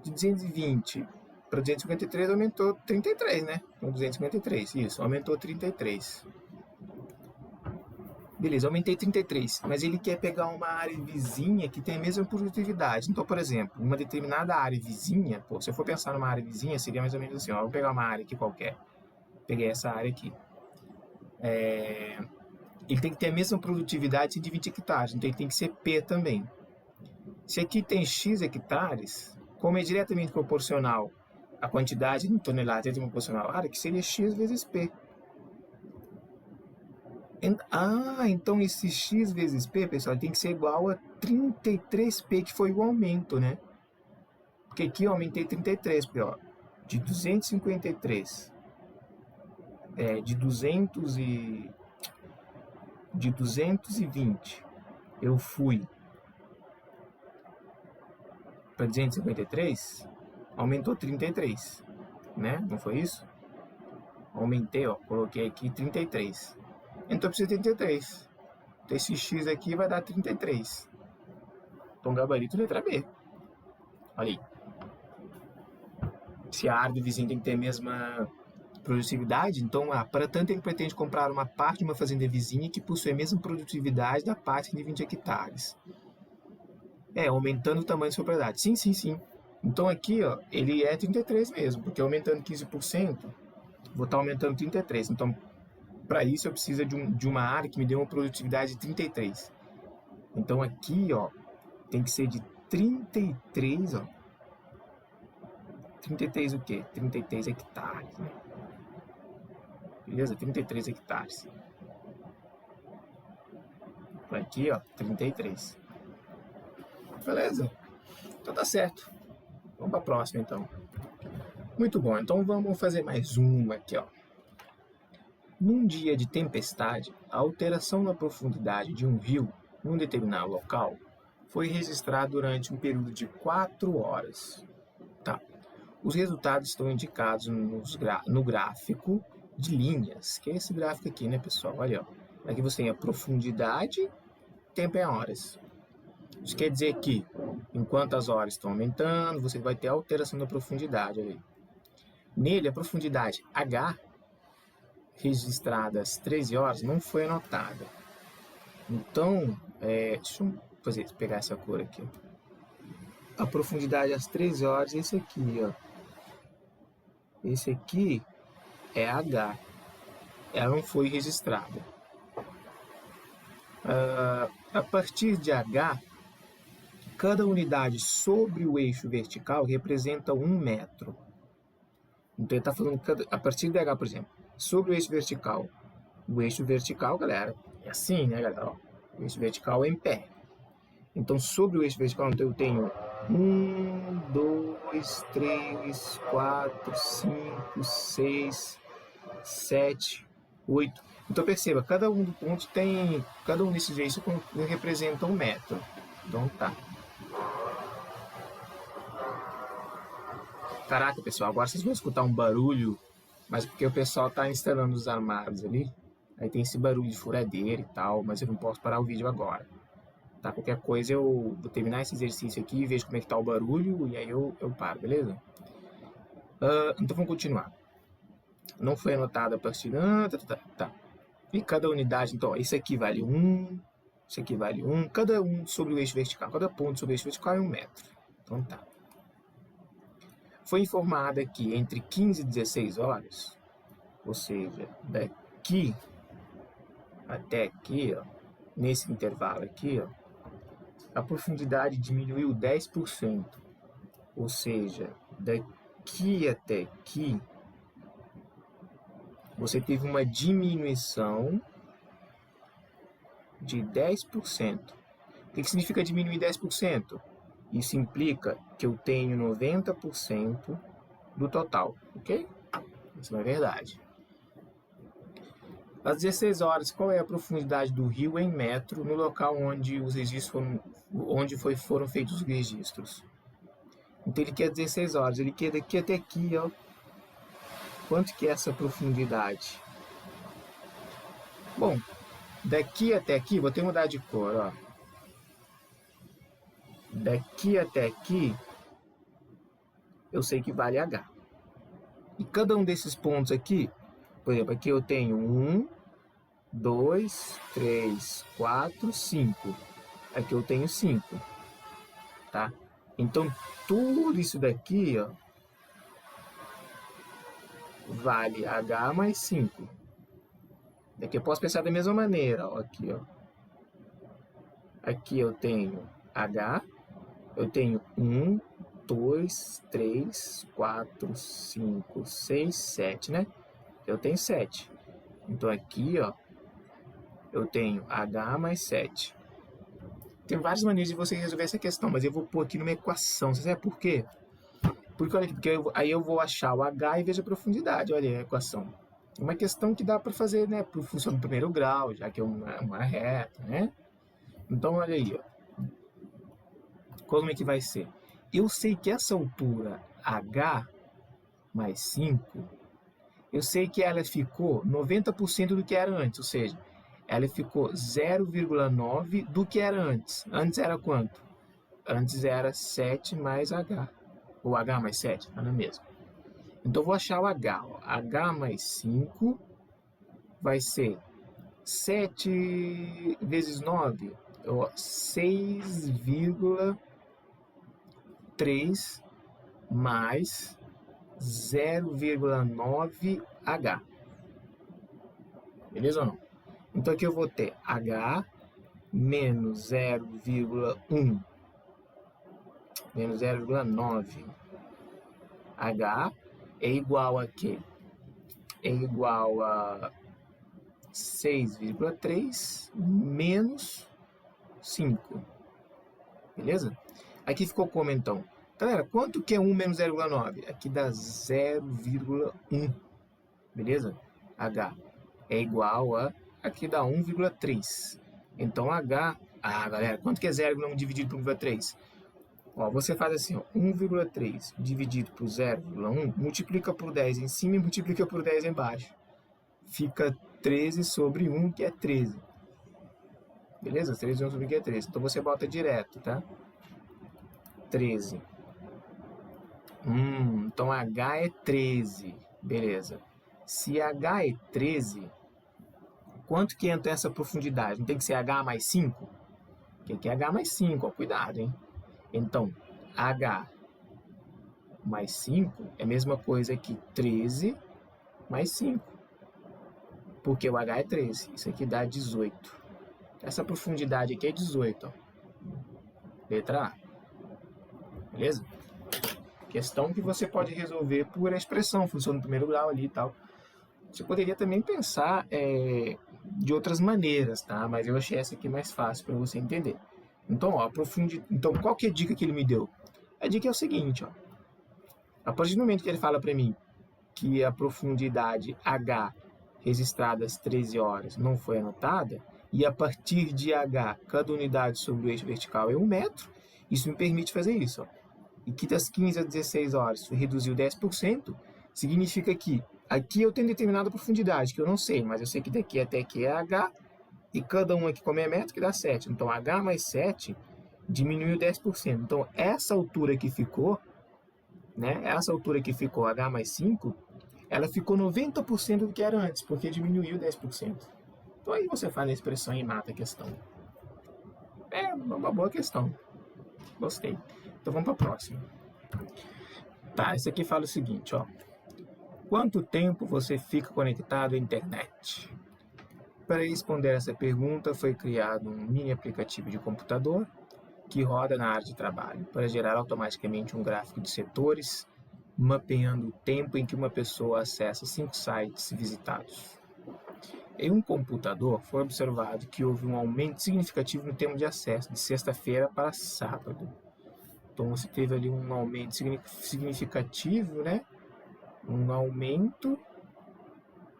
De 220 para 253 aumentou 33, né? Então 253, isso, aumentou 33. Beleza, aumentei 33, mas ele quer pegar uma área vizinha que tem a mesma produtividade. Então, por exemplo, uma determinada área vizinha, pô, se eu for pensar numa área vizinha, seria mais ou menos assim, ó, vou pegar uma área aqui qualquer. Peguei essa área aqui. Ele tem que ter a mesma produtividade de 20 hectares, então ele tem que ser P também. Se aqui tem X hectares, como é diretamente proporcional à quantidade de toneladas é proporcional à área, que seria X vezes P. Então esse X vezes P, pessoal, tem que ser igual a 33P, que foi o aumento, né? Porque aqui eu aumentei 33, porque, ó, de 253, de 220, eu fui para 253, aumentou 33, né? Não foi isso? Aumentei, ó, coloquei aqui 33. Então eu preciso de 33. Então esse X aqui vai dar 33. Então gabarito letra B. Olha aí. Se a área do vizinho tem que ter a mesma Produtividade, então, para tanto ele pretende comprar uma parte de uma fazenda vizinha que possui a mesma produtividade da parte de 20 hectares. Aumentando o tamanho da sua propriedade. Sim, sim, sim. Então aqui, ó, ele é 33 mesmo, porque aumentando 15%, vou estar aumentando 33. Então, para isso eu preciso de uma área que me dê uma produtividade de 33. Então aqui, ó, tem que ser de 33, ó. 33 o quê? 33 hectares, né? Beleza? 33 hectares. Aqui, ó, 33. Beleza? Então tá certo. Vamos para a próxima, então. Muito bom. Então vamos fazer mais uma aqui, ó. Num dia de tempestade, a alteração na profundidade de um rio em um determinado local foi registrada durante um período de 4 horas. Tá. Os resultados estão indicados no gráfico de linhas, que é esse gráfico aqui, né, pessoal? Olha, ó. Aqui você tem a profundidade, tempo em horas. Isso quer dizer que, enquanto as horas estão aumentando, você vai ter a alteração da profundidade ali. Nele, a profundidade H, registrada às 13 horas, não foi anotada. Então, deixa eu pegar essa cor aqui. A profundidade às 13 horas é esse aqui, ó. Esse aqui é H. Ela não foi registrada. A partir de H, cada unidade sobre o eixo vertical representa 1 metro. Então ele está falando a partir de H, por exemplo, sobre o eixo vertical. O eixo vertical, galera, é assim, né, galera? Ó, o eixo vertical é em pé. Então, sobre o eixo vertical, então, eu tenho 1, 2, 3, 4, 5, 6, 7, 8. Então, perceba, cada um do ponto tem... Cada um desses eixos representa 1 metro. Então, tá. Caraca, pessoal, agora vocês vão escutar um barulho, mas porque o pessoal tá instalando os armários ali. Aí tem esse barulho de furadeira e tal, mas eu não posso parar o vídeo agora. Tá? Qualquer coisa eu vou terminar esse exercício aqui, vejo como é que tá o barulho e aí eu paro, beleza? Então vamos continuar. Não foi anotada a partir... tá. E cada unidade, então, isso aqui vale 1, isso aqui vale 1, cada um sobre o eixo vertical, cada ponto sobre o eixo vertical é 1 metro. Então tá. Foi informada que entre 15 e 16 horas, ou seja, daqui até aqui, ó, nesse intervalo aqui, ó, a profundidade diminuiu 10%. Ou seja, daqui até aqui, você teve uma diminuição de 10%. O que significa diminuir 10%? Isso implica que eu tenho 90% do total, ok? Isso é verdade. Às 16 horas, qual é a profundidade do rio em metro no local onde os registros foram feitos os registros? Então ele quer 16 horas, ele quer daqui até aqui, ó. Quanto que é essa profundidade? Bom, daqui até aqui, vou ter que mudar de cor, ó. Daqui até aqui, eu sei que vale H. E cada um desses pontos aqui, por exemplo, aqui eu tenho 1, 2, 3, 4, 5. Aqui eu tenho 5. Tá? Então, tudo isso daqui, ó, vale H mais 5. Daqui eu posso pensar da mesma maneira, ó, aqui, ó. Aqui eu tenho H, eu tenho 1, 2, 3, 4, 5, 6, 7, né? Eu tenho 7. Então aqui, ó, eu tenho H mais 7. Tem várias maneiras de você resolver essa questão, mas eu vou pôr aqui numa equação. Você sabe por quê? Porque olha aqui, aí eu vou achar o H e vejo a profundidade. Olha a equação. É uma questão que dá para fazer, né, por função do primeiro grau, já que é uma reta, né? Então, olha aí, ó. Como é que vai ser? Eu sei que essa altura H mais 5, eu sei que ela ficou 90% do que era antes, ou seja, ela ficou 0,9 do que era antes. Antes era quanto? Antes era 7 mais H, ou H mais 7, era mesmo. Então, eu vou achar o H. Ó. H mais 5 vai ser 7 vezes 9, 6,3 mais 0,9H. Beleza ou não? Então aqui eu vou ter H menos 0,1 menos 0,9 H é igual a quê? É igual a 6,3 menos 5. Beleza? Aqui ficou como então? Galera, quanto que é 1 menos 0,9? Aqui dá 0,1. Beleza? H é igual a... Aqui dá 1,3. Então H... Ah, galera, quanto que é 0,1 dividido por 1,3? Ó, você faz assim, ó, 1,3 dividido por 0,1, multiplica por 10 em cima e multiplica por 10 embaixo. Fica 13 sobre 1, que é 13. Beleza? 13 sobre 1 que é 13. Então você bota direto, tá? 13. Então H é 13. Beleza. Se H é 13, quanto que entra essa profundidade? Não tem que ser H mais 5? Que aqui é H mais 5, ó, cuidado, hein? Então, H mais 5 é a mesma coisa que 13 mais 5. Porque o H é 13. Isso aqui dá 18. Essa profundidade aqui é 18, ó. Letra A. Beleza? Questão que você pode resolver por expressão, função no primeiro grau ali e tal. Você poderia também pensar de outras maneiras, tá? Mas eu achei essa aqui mais fácil para você entender. Então, ó, então, qual que é a dica que ele me deu? A dica é o seguinte, ó. A partir do momento que ele fala para mim que a profundidade H registrada às 13 horas não foi anotada, e a partir de H, cada unidade sobre o eixo vertical é 1 metro, isso me permite fazer isso, ó. E que das 15 às 16 horas reduziu 10%, significa que aqui eu tenho determinada profundidade, que eu não sei, mas eu sei que daqui até aqui é H, e cada um aqui como é metro, que dá 7. Então, H mais 7 diminuiu 10%. Então, essa altura que ficou, né? Essa altura que ficou, H mais 5, ela ficou 90% do que era antes, porque diminuiu 10%. Então, aí você faz a expressão e mata a questão. É uma boa questão. Gostei. Então, vamos para a próxima. Tá, esse aqui fala o seguinte, ó. Quanto tempo você fica conectado à internet? Para responder essa pergunta, foi criado um mini aplicativo de computador que roda na área de trabalho para gerar automaticamente um gráfico de setores, mapeando o tempo em que uma pessoa acessa 5 sites visitados. Em um computador, foi observado que houve um aumento significativo no tempo de acesso de sexta-feira para sábado. Então, você teve ali um aumento significativo, né? Um aumento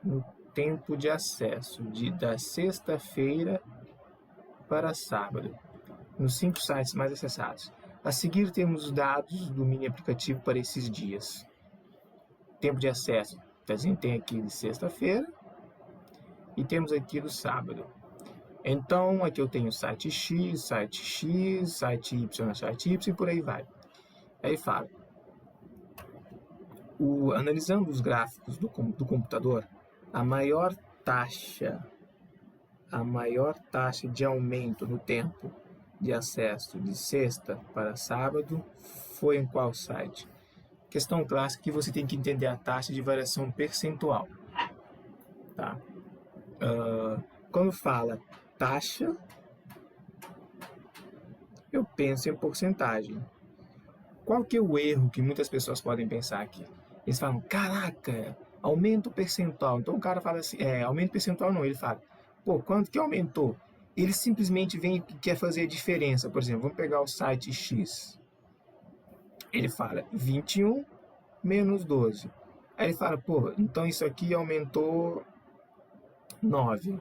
no tempo de acesso da sexta-feira para sábado, nos 5 sites mais acessados. A seguir temos os dados do mini aplicativo para esses dias. Tempo de acesso, tem aqui de sexta-feira e temos aqui do sábado. Então, aqui eu tenho site X, site X, site Y, site Y e por aí vai. Aí fala, analisando os gráficos do computador, a maior taxa de aumento no tempo de acesso de sexta para sábado foi em qual site? Questão clássica que você tem que entender a taxa de variação percentual. Tá? Quando fala taxa, eu penso em porcentagem. Qual que é o erro que muitas pessoas podem pensar aqui? Eles falam, caraca, aumento percentual. Então o cara fala assim, aumento percentual não, ele fala, pô, quanto que aumentou? Ele simplesmente vem e quer fazer a diferença. Por exemplo, vamos pegar o site X. Ele fala 21 menos 12. Aí ele fala, pô, então isso aqui aumentou 9.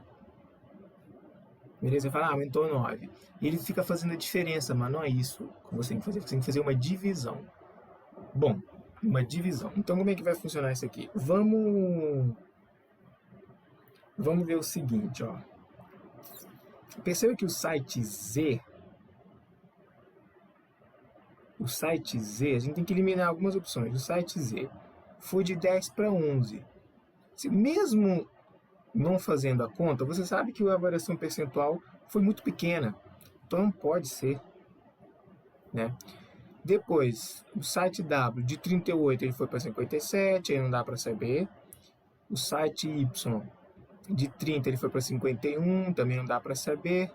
Beleza? Ele fala, aumentou 9. E ele fica fazendo a diferença, mas não é isso que você tem que fazer. Você tem que fazer uma divisão. Bom, uma divisão. Então, como é que vai funcionar isso aqui? Vamos ver o seguinte, ó. Perceba que o site Z, a gente tem que eliminar algumas opções. O site Z, foi de 10 para 11. Mesmo não fazendo a conta, você sabe que a variação percentual foi muito pequena. Então não pode ser, né? Depois, o site W de 38 ele foi para 57, aí não dá para saber. O site Y de 30 ele foi para 51, também não dá para saber.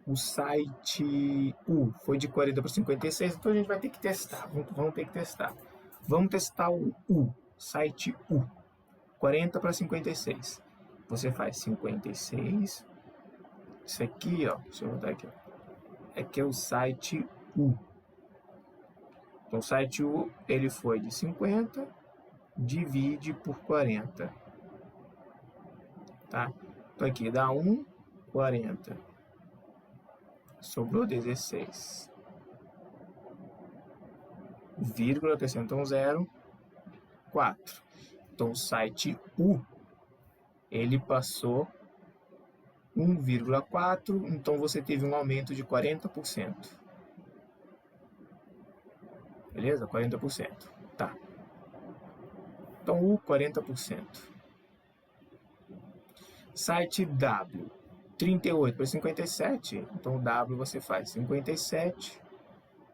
O site U foi de 40 para 56, então a gente vai ter que testar. Vamos ter que testar. Vamos testar o U, site U, 40 para 56. Você faz 56. Isso aqui, ó, deixa eu botar aqui. Aqui é o site U. Então, o site U, ele foi de 50, divide por 40. Tá? Então, aqui dá 1, 40. Sobrou 16. Vírgula, acrescenta um 0, 4. Então, o site U, ele passou 1,4, então você teve um aumento de 40%. Beleza? 40%. Tá. Então, U, 40%. Site W, 38 para 57. Então, o W você faz 57.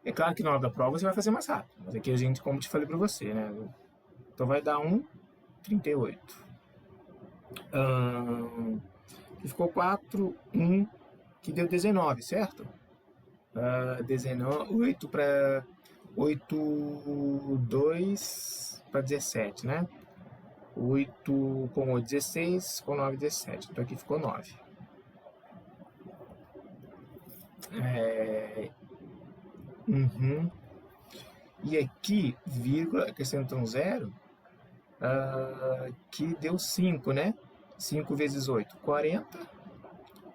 É claro que na hora da prova você vai fazer mais rápido. Mas aqui a gente, como te falei para você, né? Então, vai dar 1,38. Que ficou 4, 1, que deu 19, certo? 19, 8 para 8, 2 para 17, né? 8 com 8, 16, com 9, 17. Então aqui ficou 9. E aqui, vírgula, acrescenta um 0, que deu 5, né? 5 vezes 8, 40.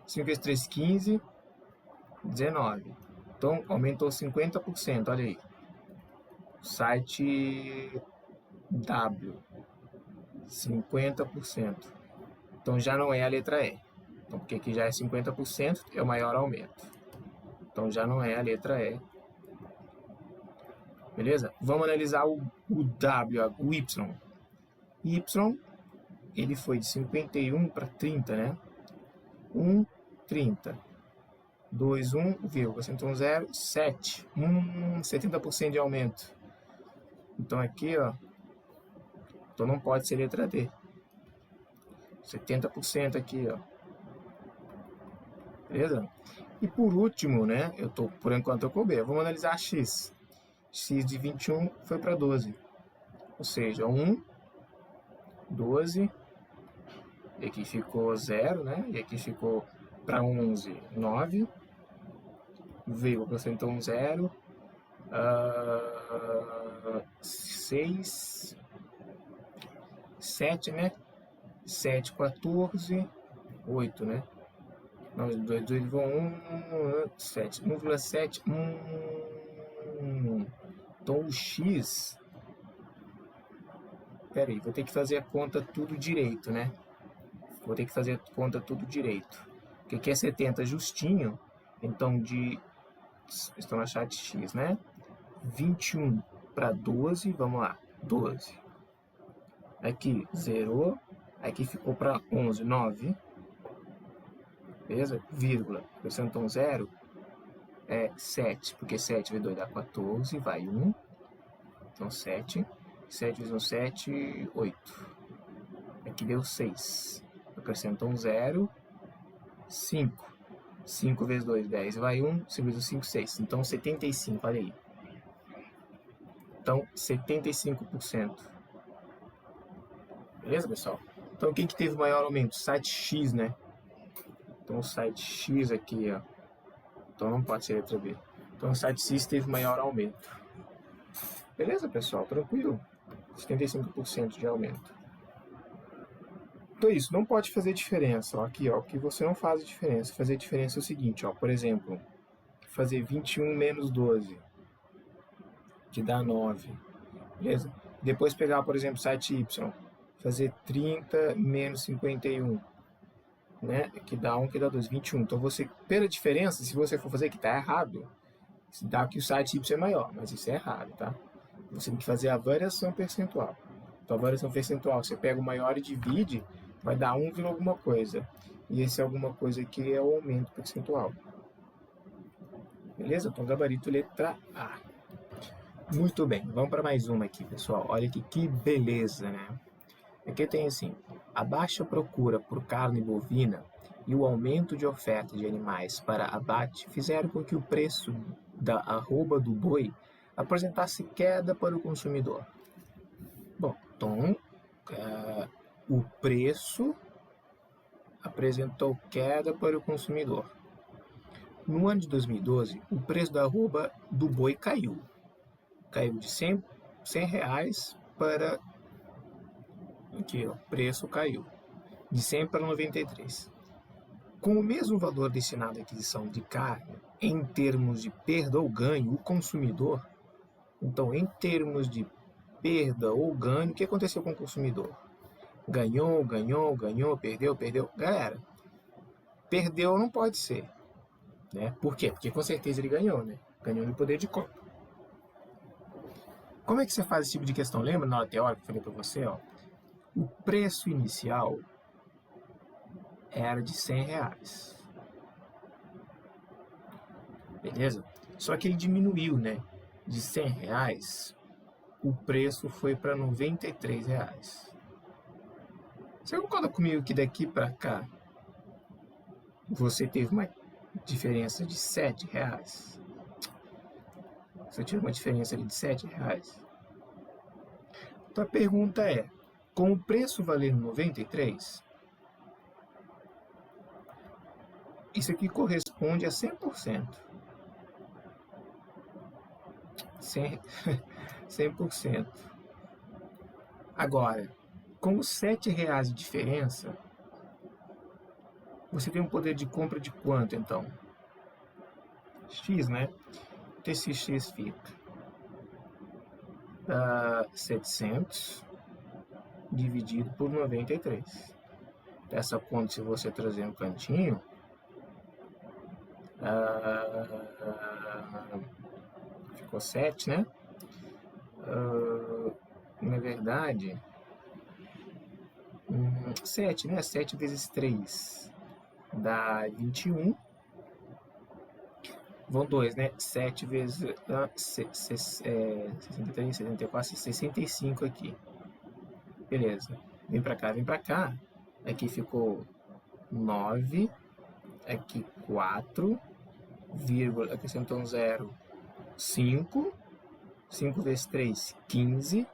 5 vezes 3, 15. 19. Então, aumentou 50%, olha aí. Site W, 50%. Então, já não é a letra E. Então, porque aqui já é 50%, é o maior aumento. Então, já não é a letra E. Beleza? Vamos analisar o W, o Y. Y, ele foi de 51 para 30, né? 1, 30. 2, 1, vírgula, 0, 7. 70% de aumento. Então aqui, ó. Então não pode ser letra D. 70% aqui, ó. Beleza? E por último, né? Por enquanto eu tô com B. Vamos analisar X. X de 21 foi para 12. Ou seja, 1, 12. E aqui ficou 0, né? E aqui ficou para 11, 9. Veio, acrescentou um 0. 6. 7, né? 7, 14. 8, né? Não, 2 vão 1, 7. 1,7. Então o X. Pera aí, vou ter que fazer a conta tudo direito, né? Vou ter que fazer a conta tudo direito. Porque aqui é 70 justinho. Então estou na chat X, né? 21 para 12, vamos lá. 12. Aqui, 0. Aqui ficou para 11, 9. Beleza? Vírgula. Acrescentou um 0. É 7, porque 7 vezes 2 dá 14, vai 1. Então 7. 7 vezes 1, 7, 8. Aqui deu 6. Acrescentou um 0. 5. 5 vezes 2, 10. Vai 1. 5 vezes 5, 6. Então 75, olha aí. Então 75%. Beleza, pessoal? Então quem que teve maior aumento? O site X, né? Então o site X aqui, ó. Então não pode ser letra B. Então o site X teve maior aumento. Beleza, pessoal? Tranquilo? 75% de aumento. Então isso, não pode fazer diferença. Ó, aqui, ó, que você não faz diferença. Fazer diferença é o seguinte, ó. Por exemplo, fazer 21 menos 12, que dá 9. Beleza? Depois pegar, por exemplo, site Y. Fazer 30 menos 51. Né? Que dá 1, que dá 2, 21. Então, pela diferença, se você for fazer que está errado, dá que o site Y é maior, mas isso é errado, tá? Você tem que fazer a variação percentual. Então a variação percentual, você pega o maior e divide, vai dar 1, alguma coisa. E esse alguma coisa aqui é o aumento percentual. Beleza? Então gabarito letra A. Muito bem, vamos para mais uma aqui, pessoal. Olha aqui que beleza, né? Aqui tem assim, a baixa procura por carne bovina e o aumento de oferta de animais para abate fizeram com que o preço da arroba do boi apresentasse queda para o consumidor. Bom, então o preço apresentou queda para o consumidor. No ano de 2012, o preço da arroba do boi caiu. Caiu de R$ 100 para... Aqui, ó, o preço caiu de 100 para 93. Com o mesmo valor destinado à aquisição de carne, em termos de perda ou ganho, o consumidor... Então, em termos de perda ou ganho, o que aconteceu com o consumidor? Ganhou, perdeu. Galera, perdeu não pode ser. Né? Por quê? Porque com certeza ele ganhou, né? Ganhou no poder de compra. Como é que você faz esse tipo de questão? Lembra na aula teórica que eu falei para você? Ó? O preço inicial era de R$ 100. Beleza? Só que ele diminuiu, né? De R$ 100, o preço foi para R$ 93. Você concorda comigo que daqui para cá você teve uma diferença de R$ 7? Você tive uma diferença de R$ 7? Então a pergunta é, com o preço valendo 93, isso aqui corresponde a 100%. 100%. Agora, com os R$ 7 de diferença, você tem um poder de compra de quanto, então? X, né? Esse X fica 700 dividido por 93. Essa conta, se você trazer no cantinho, ficou 7, né? Na verdade, 7, né? 7 vezes 3 dá 21. Vão 2, né? 7 vezes 63, 74, 65 aqui. Beleza. Vem pra cá. Aqui ficou 9. Aqui 4. Vírgula, acrescentou um 0. 5. 5 vezes 3, 15.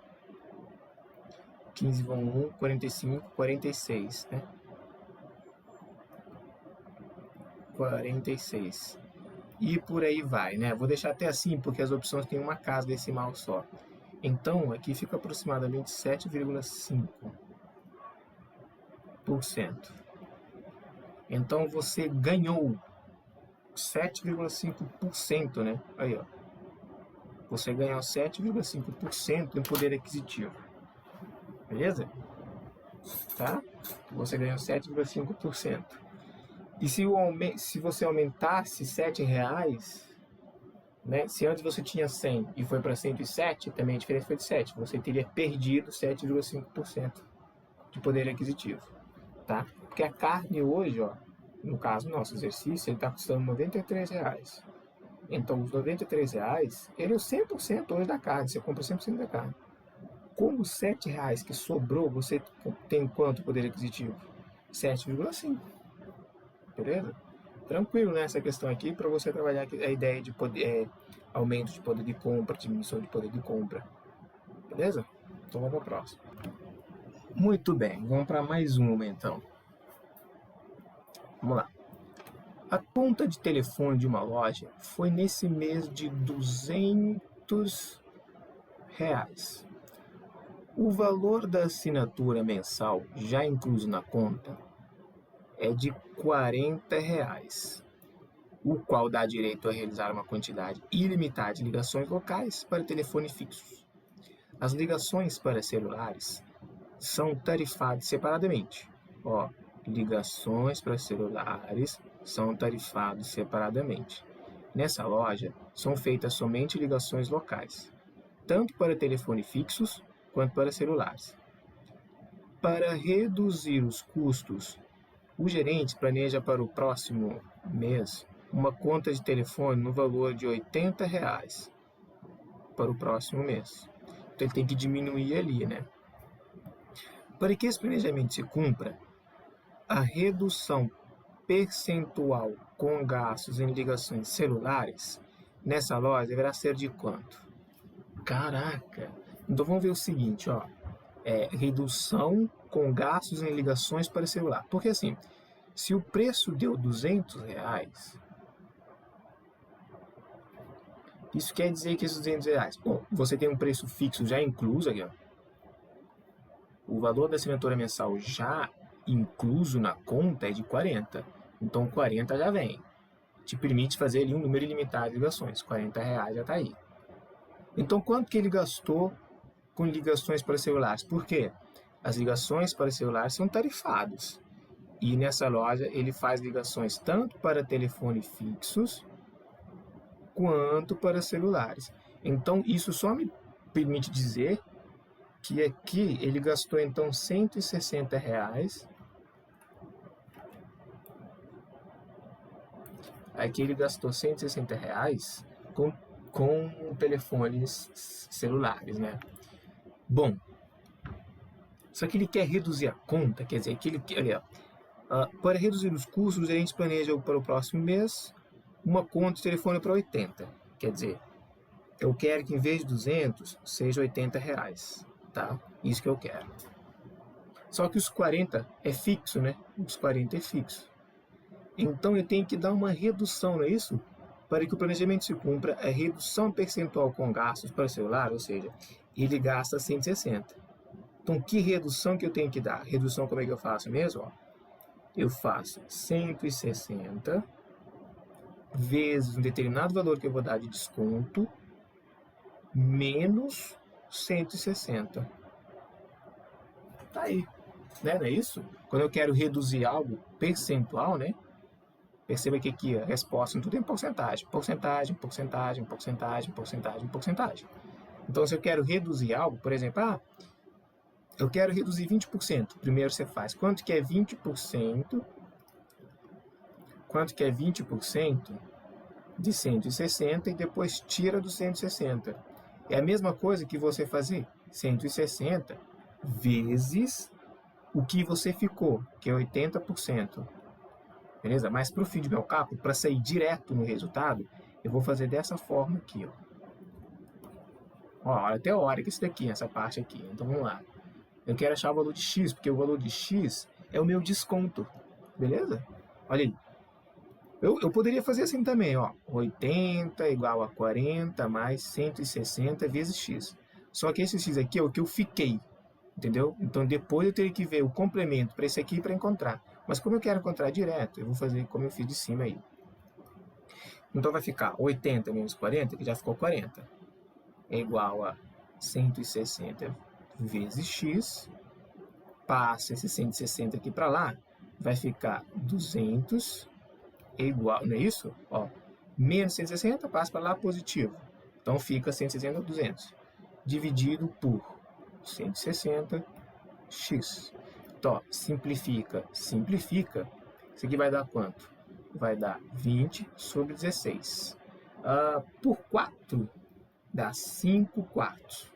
15 vão 1, 45, 46, né? 46. E por aí vai, né? Vou deixar até assim, porque as opções têm uma casa decimal só. Então, aqui fica aproximadamente 7,5%. Então, você ganhou 7,5%, né? Aí, ó. Você ganhou 7,5% em poder aquisitivo. Beleza? Tá? Você ganhou 7,5%. E se você aumentasse R$ 7, né? Se antes você tinha 100 e foi para 107, também a diferença foi de 7. Você teria perdido 7,5% de poder aquisitivo. Tá? Porque a carne hoje, ó, no caso do nosso exercício, ele está custando R$ 93. Então, os R$ 93, ele é o 100% hoje da carne. Você compra 100% da carne. Com os R$ 7 que sobrou, você tem quanto poder aquisitivo? 7,5. Beleza? Tranquilo nessa questão aqui para você trabalhar a ideia de poder, aumento de poder de compra, diminuição de poder de compra. Beleza? Então vamos para a próxima. Muito bem, vamos para mais uma então. Vamos lá. A conta de telefone de uma loja foi nesse mês de R$ 200. O valor da assinatura mensal, já incluso na conta, é de R$ 40, o qual dá direito a realizar uma quantidade ilimitada de ligações locais para telefone fixo. As ligações para celulares são tarifadas separadamente. Ó, ligações para celulares são tarifadas separadamente. Nessa loja, são feitas somente ligações locais, tanto para telefone fixos quanto para celulares. Para reduzir os custos, o gerente planeja para o próximo mês uma conta de telefone no valor de R$ 80 para o próximo mês. Então ele tem que diminuir ali, né? Para que esse planejamento se cumpra, a redução percentual com gastos em ligações celulares nessa loja deverá ser de quanto? Caraca! Então vamos ver o seguinte, ó. Redução com gastos em ligações para celular. Porque assim, se o preço deu R$ 200, isso quer dizer que esses R$ 200, bom, você tem um preço fixo já incluso aqui, ó. O valor da assinatura mensal já incluso na conta é de 40. Então 40 já vem. Te permite fazer ali um número ilimitado de ligações. R$ 40 já está aí. Então quanto que ele gastou com ligações para celulares? Por quê? As ligações para celulares são tarifadas. E nessa loja ele faz ligações tanto para telefones fixos quanto para celulares. Então isso só me permite dizer que aqui ele gastou então R$ 160. Aqui ele gastou R$ 160 com telefones celulares, né? Bom, só que ele quer reduzir a conta, quer dizer, que ele quer, para reduzir os custos, a gente planeja para o próximo mês uma conta de telefone para 80. Quer dizer, eu quero que em vez de 200, seja R$ 80, tá? Isso que eu quero. Só que os 40 é fixo, né? Os 40 é fixo. Então eu tenho que dar uma redução, não é isso? Para que o planejamento se cumpra, a redução percentual com gastos para o celular, ou seja, ele gasta 160. Então, que redução que eu tenho que dar? Redução, como é que eu faço mesmo? Ó, eu faço 160 vezes um determinado valor que eu vou dar de desconto, menos 160. Tá aí, né? Não é isso? Quando eu quero reduzir algo percentual, né? Perceba que aqui a resposta em tudo é em porcentagem. Porcentagem, porcentagem, porcentagem, porcentagem, porcentagem. Então, se eu quero reduzir algo, por exemplo, eu quero reduzir 20%. Primeiro você faz quanto que é 20%? Quanto que é 20% de 160 e depois tira do 160. É a mesma coisa que você fazer 160 vezes o que você ficou, que é 80%. Beleza? Mas para o fim de meu cálculo, para sair direto no resultado, eu vou fazer dessa forma aqui, ó. Olha, teórica isso daqui, essa parte aqui. Então vamos lá. Eu quero achar o valor de x, porque o valor de x é o meu desconto. Beleza? Olha aí. Eu poderia fazer assim também, ó. 80 igual a 40 mais 160 vezes x. Só que esse x aqui é o que eu fiquei. Entendeu? Então depois eu teria que ver o complemento para esse aqui para encontrar. Mas como eu quero encontrar direto, eu vou fazer como eu fiz de cima aí. Então vai ficar 80 menos 40, que já ficou 40. É igual a 160 vezes x. Passa esse 160 aqui para lá, vai ficar 200 igual, não é isso? Ó, menos 160 passa para lá positivo. Então fica 160 200 dividido por 160x. Então, simplifica. Isso aqui vai dar quanto? Vai dar 20 sobre 16. Por 4 dá 5 quartos.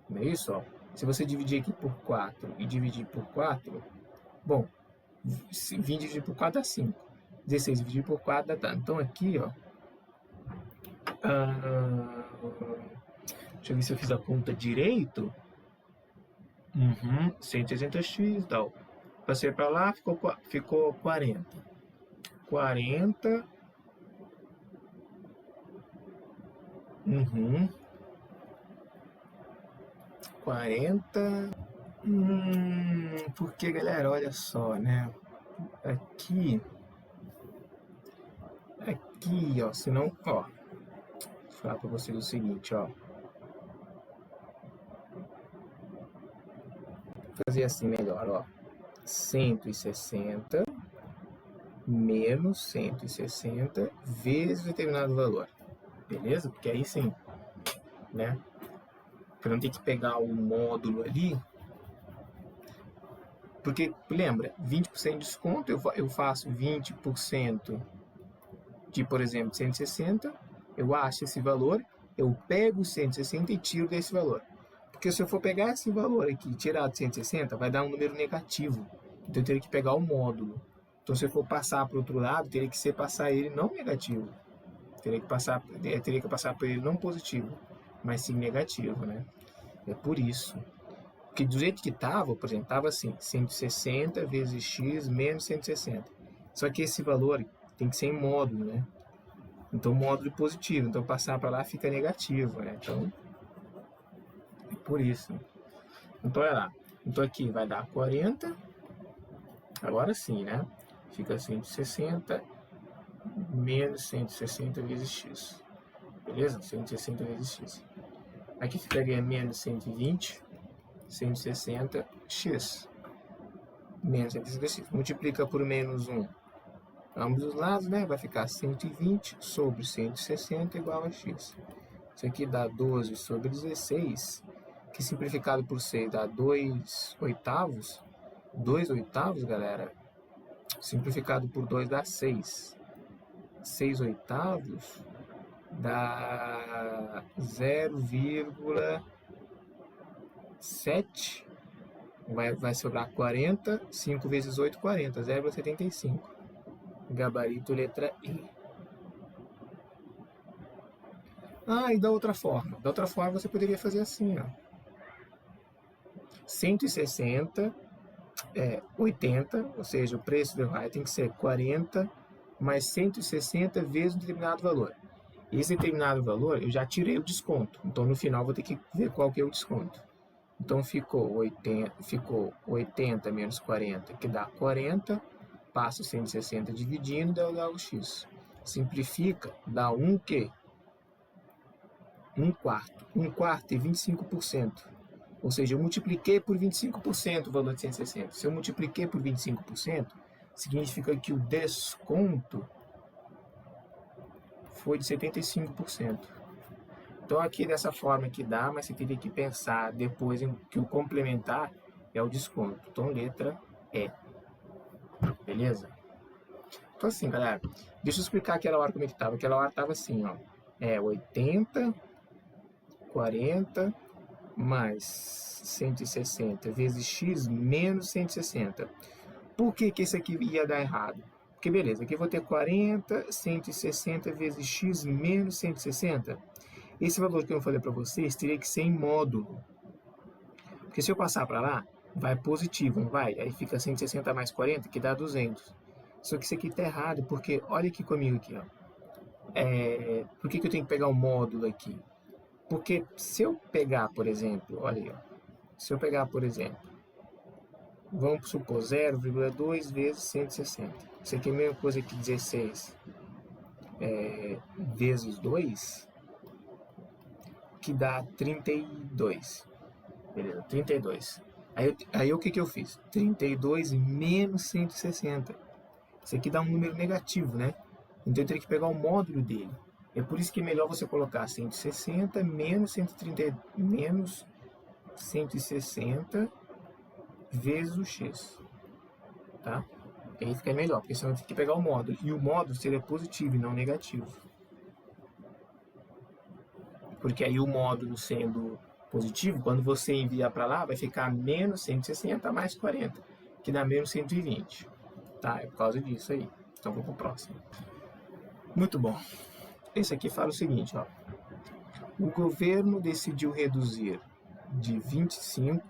Não é isso? Ó? Se você dividir aqui por 4 e dividir por 4, bom, 20 dividido por 4 dá 5. 16 dividido por 4 dá tanto. Então aqui, ó, deixa eu ver se eu fiz a conta direito. 160x, tal. Passei para lá, ficou 40. 40. 40. Porque, galera, olha só, né? Aqui, ó, senão, ó, vou falar para vocês o seguinte, ó. Vou fazer assim melhor, ó. 160 menos 160 vezes determinado valor. Beleza? Porque aí sim, né? Para não ter que pegar o módulo ali, Porque, lembra, 20% de desconto, eu faço 20% de, por exemplo, 160, eu acho esse valor, eu pego 160 e tiro desse valor. Porque se eu for pegar esse valor aqui e tirar de 160, vai dar um número negativo. Então eu teria que pegar o módulo. Então se eu for passar para o outro lado, teria que ser passar ele não negativo. Teria que passar por ele não positivo, mas sim negativo, né? É por isso. Porque do jeito que estava, por exemplo, estava assim, 160 vezes x menos 160. Só que esse valor tem que ser em módulo, né? Então módulo positivo, então passar para lá fica negativo, né? Então, é por isso. Então, olha lá. Então aqui vai dar 40. Agora sim, né? Fica 160 menos 160 vezes x. Beleza? 160 vezes x. Aqui ficaria menos 120, 160x. Menos 160x. Multiplica por menos 1. Ambos os lados, né? Vai ficar 120 sobre 160 igual a x. Isso aqui dá 12 sobre 16, que simplificado por 6 dá 2 oitavos. 2 oitavos, galera, simplificado por 2 dá 6. 6 oitavos dá 0,7. Vai sobrar 40. 5 vezes 8, 40. 0,75. Gabarito letra E. Ah, e da outra forma? Da outra forma você poderia fazer assim, ó. 160 80, ou seja, o preço do raio tem que ser 40 mais 160 vezes um determinado valor. Esse determinado valor eu já tirei o desconto, então no final vou ter que ver qual que é o desconto. Então ficou 80 menos 40, que dá 40, passo 160 dividindo, dá o x. Simplifica, dá 1 quê? 1 quarto. 1 quarto é 25%. Ou seja, eu multipliquei por 25% o valor de 160. Se eu multipliquei por 25%, significa que o desconto foi de 75%. Então aqui dessa forma que dá, mas você teria que pensar depois em que o complementar é o desconto. Então letra E. Beleza? Então assim, galera, deixa eu explicar aquela hora como é que estava. Aquela hora estava assim, ó. 80, 40 mais 160 vezes x menos 160. Por que que esse aqui ia dar errado? Porque beleza, aqui eu vou ter 40, 160 vezes x menos 160. Esse valor que eu falei para vocês teria que ser em módulo. Porque se eu passar para lá, vai positivo, não vai? Aí fica 160 mais 40, que dá 200. Só que isso aqui está errado, porque olha aqui comigo aqui, ó. Por que que eu tenho que pegar o módulo aqui? Porque se eu pegar, por exemplo, olha aí, ó. Se eu pegar, por exemplo, vamos supor 0,2 vezes 160. Isso aqui é a mesma coisa que 16 vezes 2, que dá 32. Beleza, 32. Aí o que que eu fiz? 32 menos 160. Isso aqui dá um número negativo, né? Então eu teria que pegar o módulo dele. É por isso que é melhor você colocar 160 menos 130, menos 160 vezes o x, tá? E aí fica melhor, porque senão tem que pegar o módulo. E o módulo seria positivo e não negativo. Porque aí o módulo sendo positivo, quando você enviar para lá, vai ficar menos 160 mais 40, que dá menos 120. Tá? É por causa disso aí. Então vamos pro próximo. Muito bom. Esse aqui fala o seguinte, ó. O governo decidiu reduzir de 25%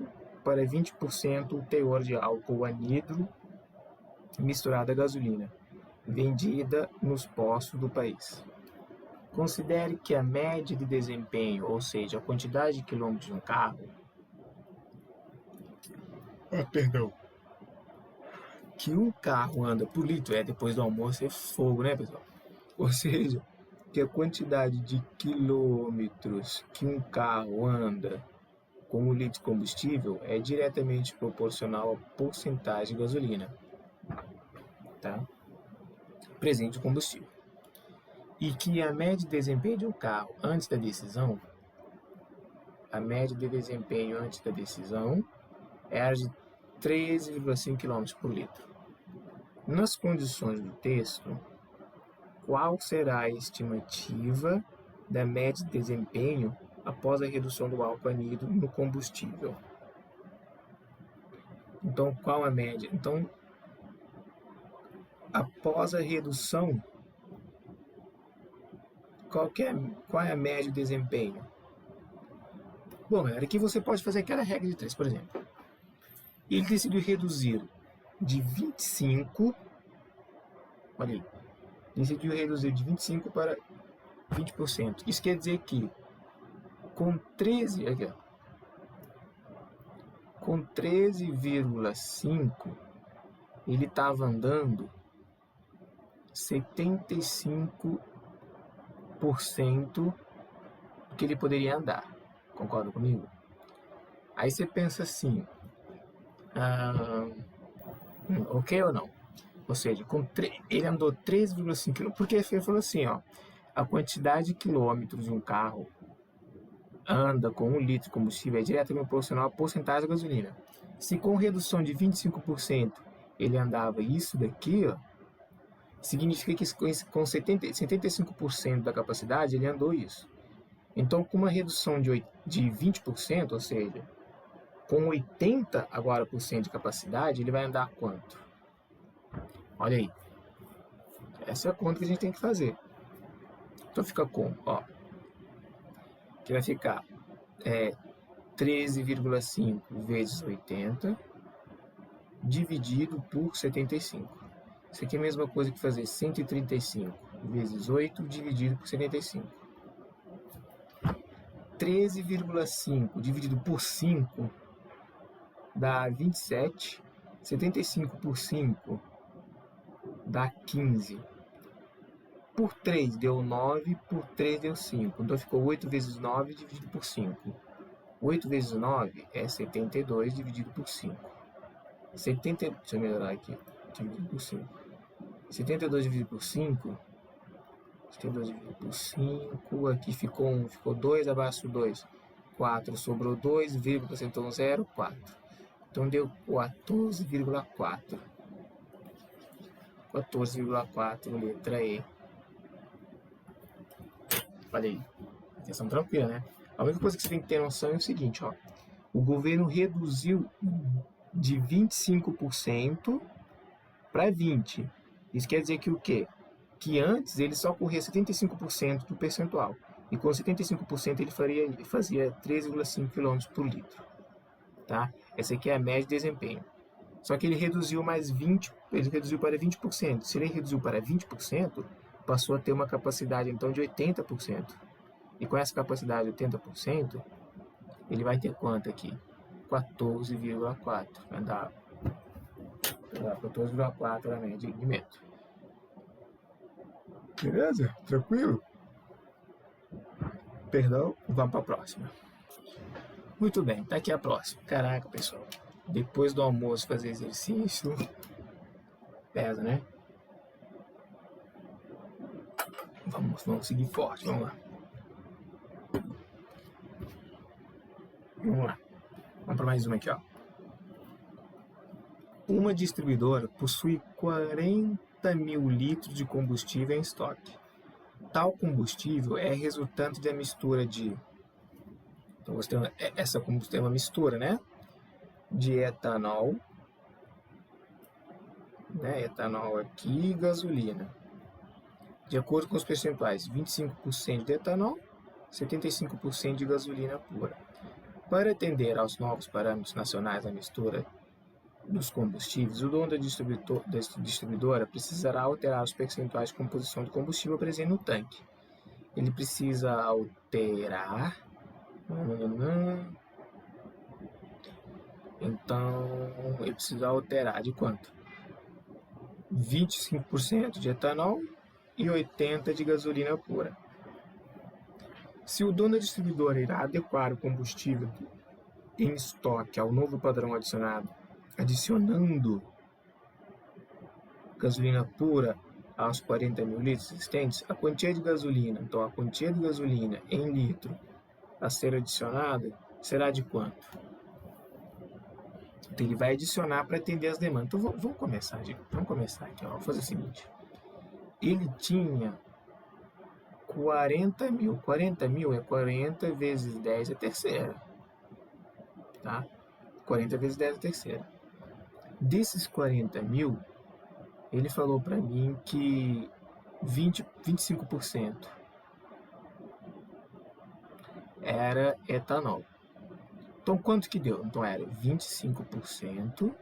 para 20% o teor de álcool anidro misturado à gasolina, vendida nos postos do país. Considere que a média de desempenho, ou seja, a quantidade de quilômetros de um carro, que um carro anda por litro, depois do almoço é fogo, né, pessoal? Ou seja, que a quantidade de quilômetros que um carro anda com o litro de combustível é diretamente proporcional à porcentagem de gasolina, tá? Presente de combustível. E que a média de desempenho de um carro antes da decisão, a média de desempenho antes da decisão era de 13,5 km por litro. Nas condições do texto, qual será a estimativa da média de desempenho após a redução do álcool anidro no combustível? Então, qual a média? Então, após a redução, qual é a média de desempenho? Bom, galera, aqui você pode fazer aquela regra de 3, por exemplo. Ele decidiu reduzir de 25, olha aí, decidiu reduzir de 25 para 20%. Isso quer dizer que com 13,5 ele estava andando 75% do que ele poderia andar. Concorda comigo? Aí você pensa assim, ok ou não? Ou seja, ele andou 13,5 km, porque ele falou assim, ó, a quantidade de quilômetros de um carro anda com 1 litro de combustível é diretamente proporcional à porcentagem de gasolina. Se com redução de 25% ele andava isso daqui, ó, significa que com 75% da capacidade ele andou isso. Então, com uma redução de 20%, ou seja, com 80% agora por cento de capacidade, ele vai andar quanto? Olha aí. Essa é a conta que a gente tem que fazer. Então fica como? Ó, que vai ficar 13,5 vezes 80 dividido por 75. Isso aqui é a mesma coisa que fazer 135 vezes 8 dividido por 75. 13,5 dividido por 5 dá 27. 75 por 5 dá 15. Por 3 deu 9, por 3 deu 5. Então ficou 8 vezes 9 dividido por 5. 8 vezes 9 é 72 dividido por 5. Deixa eu melhorar aqui. Dividido por 5. 72 dividido por 5. 72 dividido por 5. Aqui ficou 1. Ficou 2 abaixo 2. 4. Sobrou 2, vírgula, acrescentou 0, 4. Então deu 14,4. 14,4, letra E. Olha aí, atenção tranquila, né? A única coisa que você tem que ter noção é o seguinte, ó. O governo reduziu de 25% para 20%. Isso quer dizer que o quê? Que antes ele só corria 75% do percentual. E com 75% ele fazia 13,5 km por litro. Tá? Essa aqui é a média de desempenho. Só que ele reduziu mais 20%, ele reduziu para 20%. Se ele reduziu para 20%, passou a ter uma capacidade então de 80%. E com essa capacidade de 80%, ele vai ter quanto aqui? 14,4. Vai dar 14,4 a média de metro. Beleza? Tranquilo? Perdão, vamos para a próxima. Muito bem, tá aqui a próxima. Caraca, pessoal. Depois do almoço fazer exercício, pesa, né? Vamos seguir forte, vamos lá. Vamos para mais uma aqui, ó. Uma distribuidora possui 40 mil litros de combustível em estoque. Tal combustível é resultante da mistura de... Então você tem essa combustão é uma mistura, né? De etanol, né? Etanol aqui e gasolina. De acordo com os percentuais, 25% de etanol, 75% de gasolina pura. Para atender aos novos parâmetros nacionais da mistura dos combustíveis, o dono da distribuidora precisará alterar os percentuais de composição de combustível presente no tanque. Ele precisa alterar... Então, ele precisa alterar de quanto? 25% de etanol e 80% de gasolina pura. Se o dono da distribuidora irá adequar o combustível em estoque ao novo padrão adicionando gasolina pura aos 40 mil litros existentes, a quantia de gasolina, então a quantia de gasolina em litro a ser adicionada será de quanto? Ele vai adicionar para atender as demandas. Então vamos começar, gente. Vamos começar aqui. Ó. Vamos fazer o seguinte. Ele tinha 40 mil. 40 mil é 40 vezes 10 é terceira. Tá? 40 vezes 10 é terceira. Desses 40 mil, ele falou para mim que 25% era etanol. Então, quanto que deu? Então, era 25%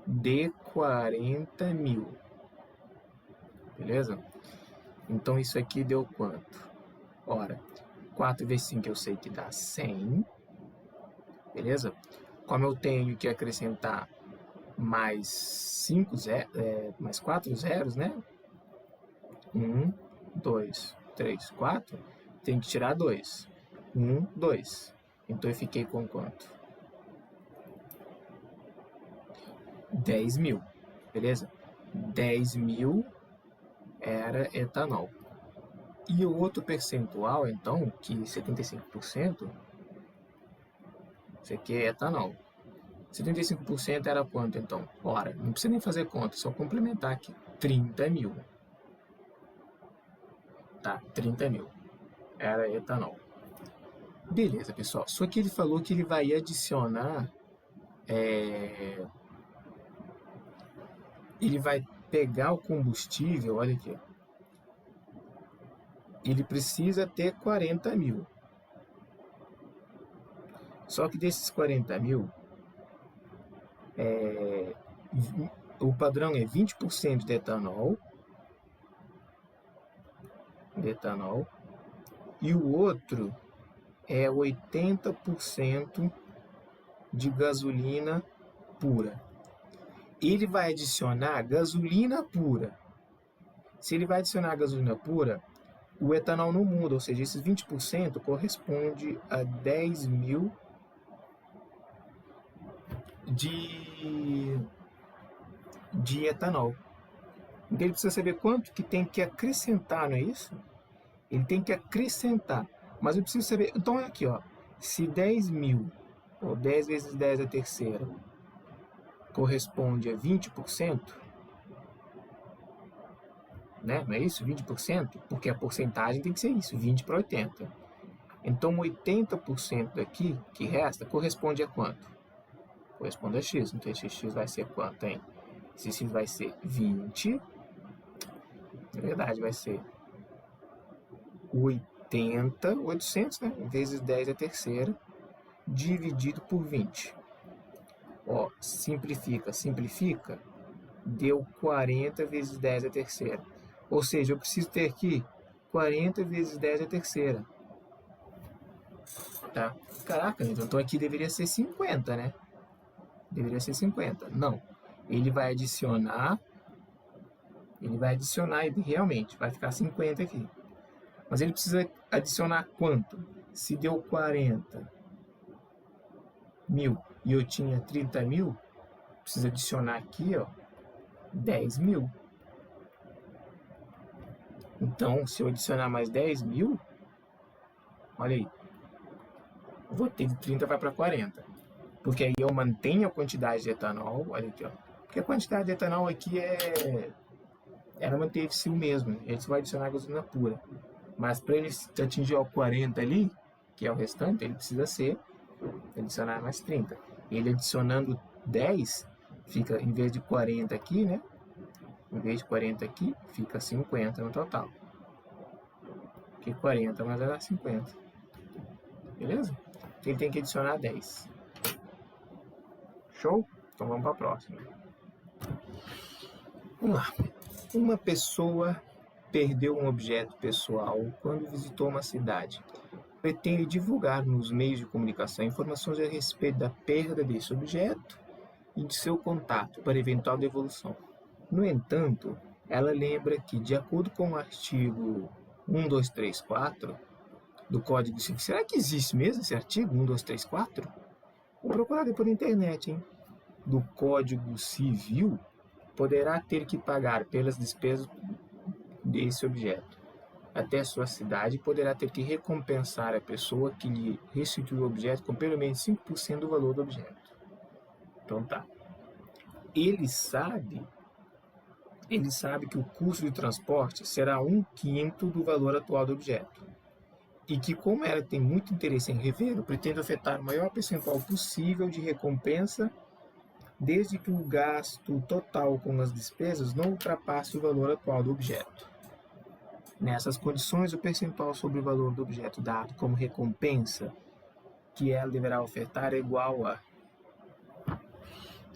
de 40 mil. Beleza? Então, isso aqui deu quanto? Ora, 4 vezes 5 eu sei que dá 100. Beleza? Como eu tenho que acrescentar mais 4 zeros, né? 1, 2, 3, 4. Tem que tirar 2. 1, 2. Então eu fiquei com quanto? 10 mil. Beleza? 10 mil era etanol. E o outro percentual, então, que 75%, isso aqui é etanol. 75% era quanto, então? Ora, não precisa nem fazer conta, só complementar aqui. 30 mil. Tá, 30 mil. Era etanol. Beleza, pessoal. Só que ele falou que ele vai adicionar... Ele vai pegar o combustível, olha aqui. Ele precisa ter 40 mil. Só que desses 40 mil, o padrão é 20% de etanol, e o outro é 80% de gasolina pura. Ele vai adicionar gasolina pura. Se ele vai adicionar gasolina pura, o etanol não muda, ou seja, esses 20% corresponde a 10 mil de etanol. Então ele precisa saber quanto que tem que acrescentar, não é isso? Ele tem que acrescentar. Mas eu preciso saber... Então é aqui, ó. Se 10 mil, ou 10 vezes 10 é terceira, corresponde a 20%, né? Não é isso? 20%? Porque a porcentagem tem que ser isso, 20 para 80. Então 80% daqui, que resta, corresponde a quanto? Corresponde a x. Então esse x vai ser quanto, hein? Esse x vai ser 20. Na verdade, vai ser 800, né? Vezes 10 é terceira, dividido por 20. Ó, simplifica, deu 40 vezes 10 é terceira. Ou seja, eu preciso ter aqui 40 vezes 10 é terceira. Tá? Caraca, então aqui deveria ser 50, né? Deveria ser 50. Não. Ele vai adicionar e realmente vai ficar 50 aqui. Mas ele precisa adicionar quanto? Se deu 40 mil e eu tinha 30 mil, precisa adicionar aqui, ó, 10 mil. Então, se eu adicionar mais 10 mil, olha aí, eu vou ter de 30 vai para 40. Porque aí eu mantenho a quantidade de etanol, olha aqui, ó. Porque a quantidade de etanol aqui ela manteve-se o mesmo, ele só vai adicionar gasolina pura. Mas para ele atingir o 40 ali, que é o restante, ele precisa adicionar mais 30. Ele adicionando 10, fica, em vez de 40 aqui, né? Em vez de 40 aqui, fica 50 no total. Porque 40 mais vai dar 50. Beleza? Então ele tem que adicionar 10. Show? Então vamos para a próxima. Vamos lá. Uma pessoa perdeu um objeto pessoal quando visitou uma cidade. Pretende divulgar nos meios de comunicação informações a respeito da perda desse objeto e de seu contato para eventual devolução. No entanto, ela lembra que, de acordo com o artigo 1234 do Código Civil, será que existe mesmo esse artigo 1234? Vou procurar depois na internet, hein? Do Código Civil, poderá ter que pagar pelas despesas desse objeto. até sua cidade e poderá ter que recompensar a pessoa que lhe restituiu o objeto com pelo menos 5% do valor do objeto. Então tá. Ele sabe que o custo de transporte será 1/5 do valor atual do objeto. E que, como ela tem muito interesse em revê-lo, pretende ofertar o maior percentual possível de recompensa, desde que o gasto total com as despesas não ultrapasse o valor atual do objeto. Nessas condições, o percentual sobre o valor do objeto dado como recompensa que ela deverá ofertar é igual a...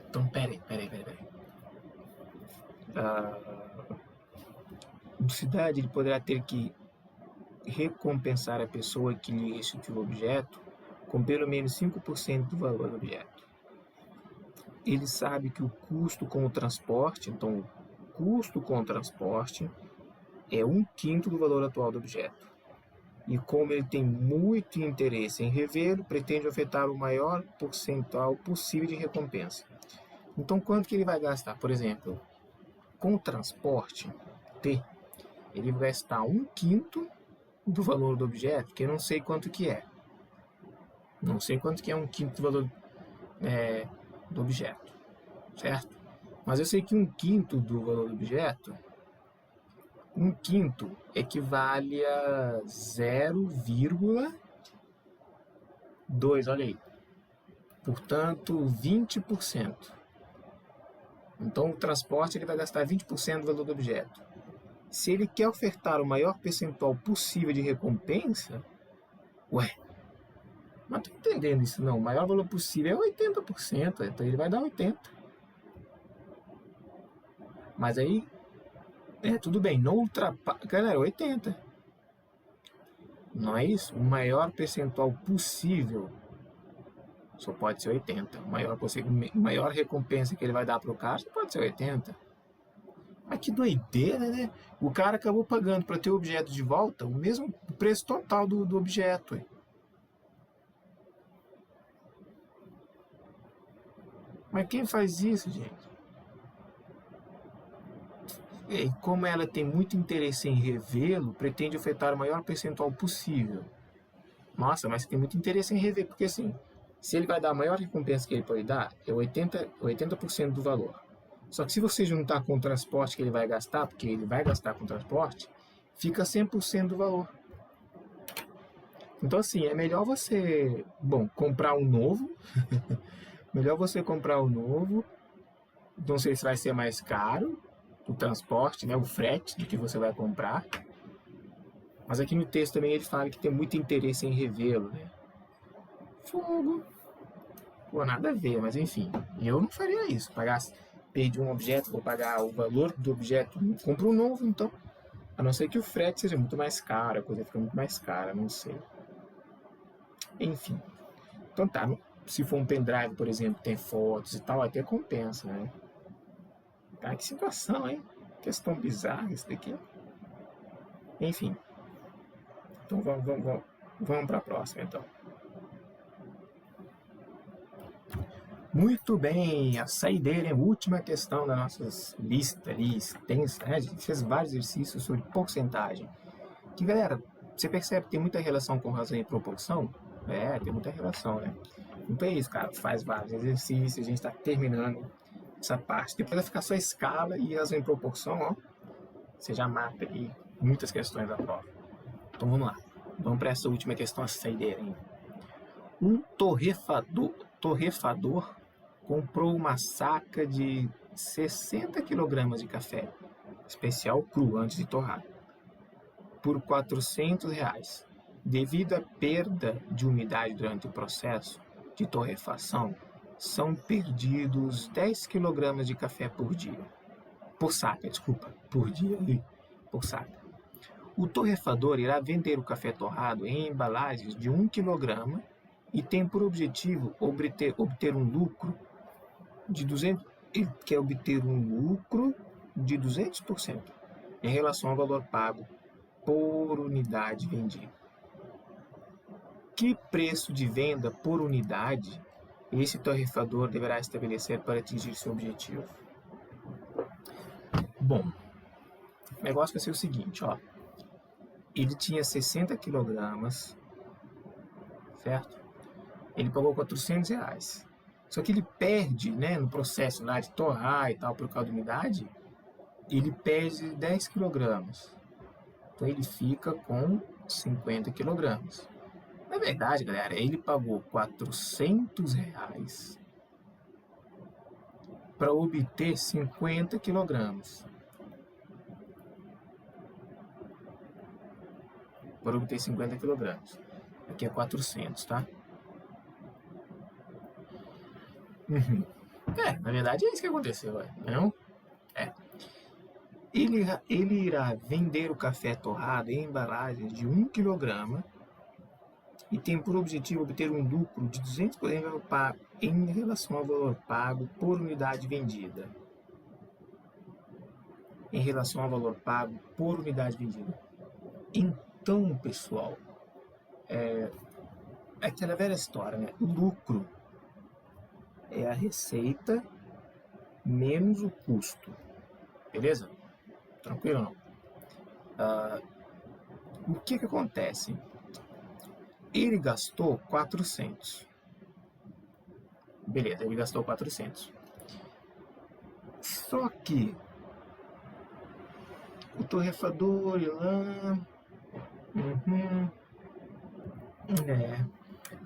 Então, peraí. A cidade ele poderá ter que recompensar a pessoa que lhe restituiu o objeto com pelo menos 5% do valor do objeto. Ele sabe que o custo com o transporte, então o custo com o transporte é 1/5 do valor atual do objeto. E como ele tem muito interesse em revê-lo, pretende ofertar o maior percentual possível de recompensa. Então, quanto que ele vai gastar? Por exemplo, com o transporte, ele vai gastar 1/5 do valor do objeto, que eu não sei quanto que é. Não sei quanto que é 1/5 do valor do objeto, certo? Mas eu sei que 1/5 do valor do objeto, 1/5 equivale a 0,2, olha aí. Portanto, 20%. Então, o transporte ele vai gastar 20% do valor do objeto. Se ele quer ofertar o maior percentual possível de recompensa, mas tô entendendo isso não. O maior valor possível é 80%, então ele vai dar 80%. Mas aí, tudo bem, não ultrapassa. Galera, 80%. Não é isso? O maior percentual possível só pode ser 80%. A maior recompensa que ele vai dar pro cara só pode ser 80%. Mas que doideira, né? O cara acabou pagando para ter o objeto de volta o mesmo preço total do objeto. Mas quem faz isso, gente? E como ela tem muito interesse em revê-lo, pretende ofertar o maior percentual possível. Nossa, mas tem muito interesse em rever, porque assim, se ele vai dar a maior recompensa que ele pode dar, é 80% do valor. Só que se você juntar com o transporte que ele vai gastar, porque ele vai gastar com o transporte, fica 100% do valor. Então assim, é melhor você, comprar um novo. Melhor você comprar um novo. Não sei se vai ser mais caro o transporte, né, o frete do que você vai comprar. Mas aqui no texto também ele fala que tem muito interesse em revê-lo, né? Fogo. Pô, nada a ver, mas enfim. Eu não faria isso. Perdi um objeto, vou pagar o valor do objeto, compro um novo, então. A não ser que o frete seja muito mais caro, a coisa fica muito mais cara, não sei. Enfim. Então tá, se for um pendrive, por exemplo, tem fotos e tal, até compensa, né? Tá, que situação, hein? Questão bizarra isso daqui. Enfim. Então vamos para a próxima, então. Muito bem, a saideira é a última questão da nossa lista ali extensa, né? A gente fez vários exercícios sobre porcentagem. Que, galera, você percebe que tem muita relação com razão e proporção? Tem muita relação, né? Então é isso, cara, faz vários exercícios, a gente está terminando essa parte. Depois vai ficar só escala e razão e proporção, ó. Você já mata aí muitas questões da prova. Então vamos lá, vamos para essa última questão, a saideira, hein? Um torrefador comprou uma saca de 60 kg de café, especial cru antes de torrar, por R$400. Devido à perda de umidade durante o processo de torrefação, são perdidos 10 kg de café por dia. Por saca. Por saca. O torrefador irá vender o café torrado em embalagens de 1 kg e tem por objetivo obter um lucro de 200%. Ele quer obter um lucro de 200% em relação ao valor pago por unidade vendida. Que preço de venda por unidade esse torrefador deverá estabelecer para atingir seu objetivo? Bom, o negócio vai ser o seguinte, ó. ele tinha 60 quilogramas, certo? Ele pagou R$ 400. Só que ele perde, né, no processo lá de torrar e tal, por causa da umidade, ele perde 10 quilogramas. Então ele fica com 50 quilogramas. Na verdade, galera, ele pagou R$ 400 para obter 50 quilogramas. Para obter 50 quilogramas. Aqui é 400, tá? Na verdade é isso que aconteceu, não? É. Ele irá vender o café torrado em embalagens de 1 kg e tem por objetivo obter um lucro de 200% em relação ao valor pago por unidade vendida. Em relação ao valor pago por unidade vendida. Então, pessoal, é aquela velha história, né? O lucro é a receita menos o custo. Beleza? Tranquilo ou não? O que acontece? Ele gastou 400. Beleza, ele gastou 400. Só que o torrefador e lá...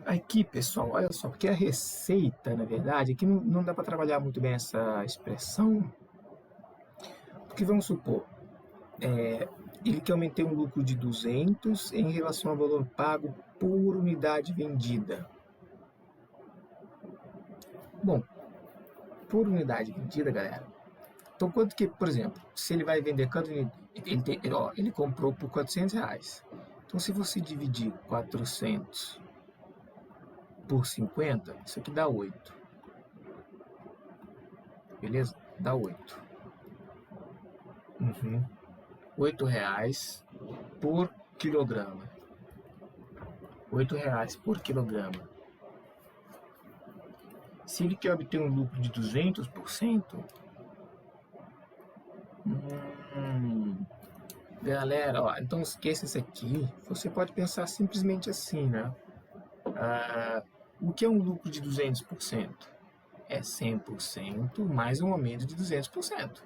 Aqui, pessoal, olha só, porque a receita, na verdade, aqui não dá para trabalhar muito bem essa expressão, porque vamos supor, ele quer aumentar um lucro de 200 em relação ao valor pago por unidade vendida. Bom, por unidade vendida, galera, então quanto que, por exemplo, se ele vai vender cada unidade, ele comprou por R$ 400. Então se você dividir 400 por 50, isso aqui dá 8. Beleza? Dá 8. R$ 8 por quilograma. R$ 8 por quilograma. Se ele quer obter um lucro de 200%, galera, ó, então esqueça isso aqui. Você pode pensar simplesmente assim, né? O que é um lucro de 200%? É 100% mais um aumento de 200%.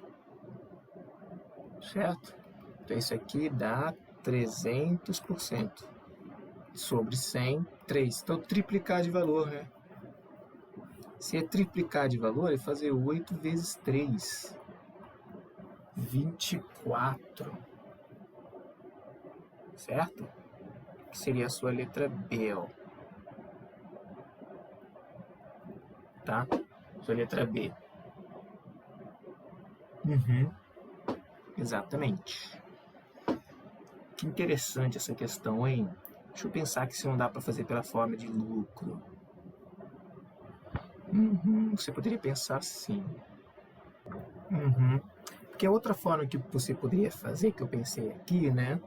Certo? Então isso aqui dá 300%. Sobre 100, 3. Então triplicar de valor, né? Se é triplicar de valor, é fazer 8 vezes 3. 24. Certo? Que seria a sua letra B, ó. Tá? Sua letra B. Exatamente. Que interessante essa questão, hein? Deixa eu pensar que se não dá para fazer pela forma de lucro. Você poderia pensar sim. Porque a outra forma que você poderia fazer, que eu pensei aqui, né?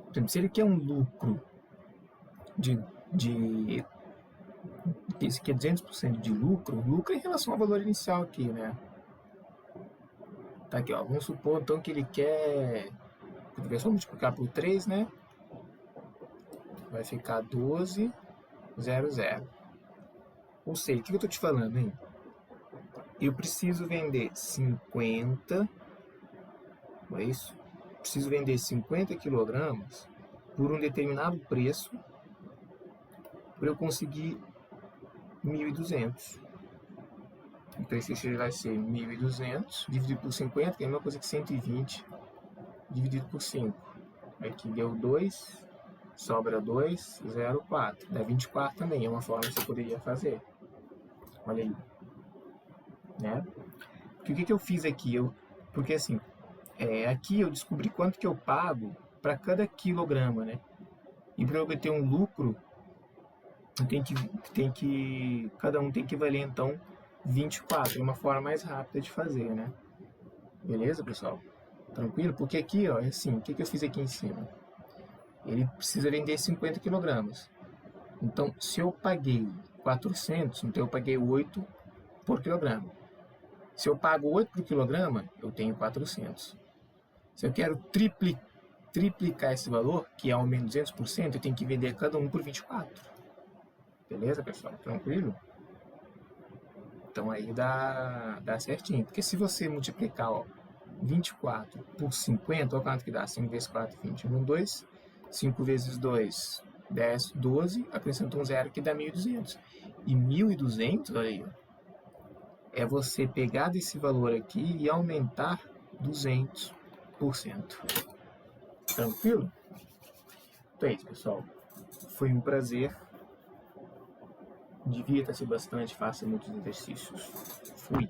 Por exemplo, se ele quer um lucro esse aqui é 200% de lucro em relação ao valor inicial aqui, né? Tá aqui, ó. Vamos supor então que ele quer. Vou só multiplicar por 3, né? Vai ficar 12,00. Ou seja, o que eu tô te falando, hein? Eu preciso vender 50. Não é isso? Preciso vender 50 quilogramas por um determinado preço para eu conseguir 1.200. Então esse vai ser 1.200 dividido por 50, que é a mesma coisa que 120 dividido por 5. Aqui deu 2, sobra 2, 0, 4. Dá 24 também, é uma forma que você poderia fazer. Olha aí. Né? Porque o que eu fiz aqui? Porque assim, aqui eu descobri quanto que eu pago para cada quilograma, né? E para eu obter um lucro, cada um tem que valer então 24. É uma forma mais rápida de fazer, né? Beleza, pessoal? Tranquilo? Porque aqui, ó, é assim, o que eu fiz aqui em cima? Ele precisa vender 50 quilogramas. Então, se eu paguei 400, então eu paguei 8 por quilograma. Se eu pago 8 por quilograma, eu tenho 400. Se eu quero triplicar esse valor, que é ao menos 200%, eu tenho que vender cada um por 24. Beleza, pessoal? Tranquilo? Então aí dá certinho. Porque se você multiplicar, ó, 24 por 50, olha quanto que dá. 5 vezes 4, 20. 1, 2. 5 vezes 2, 10, 12. Acrescenta um zero que dá 1.200. E 1.200, olha aí, ó, é você pegar desse valor aqui e aumentar 200%. Tranquilo? Então é isso, pessoal. Foi um prazer. Divirta-se bastante, faça muitos exercícios. Fui!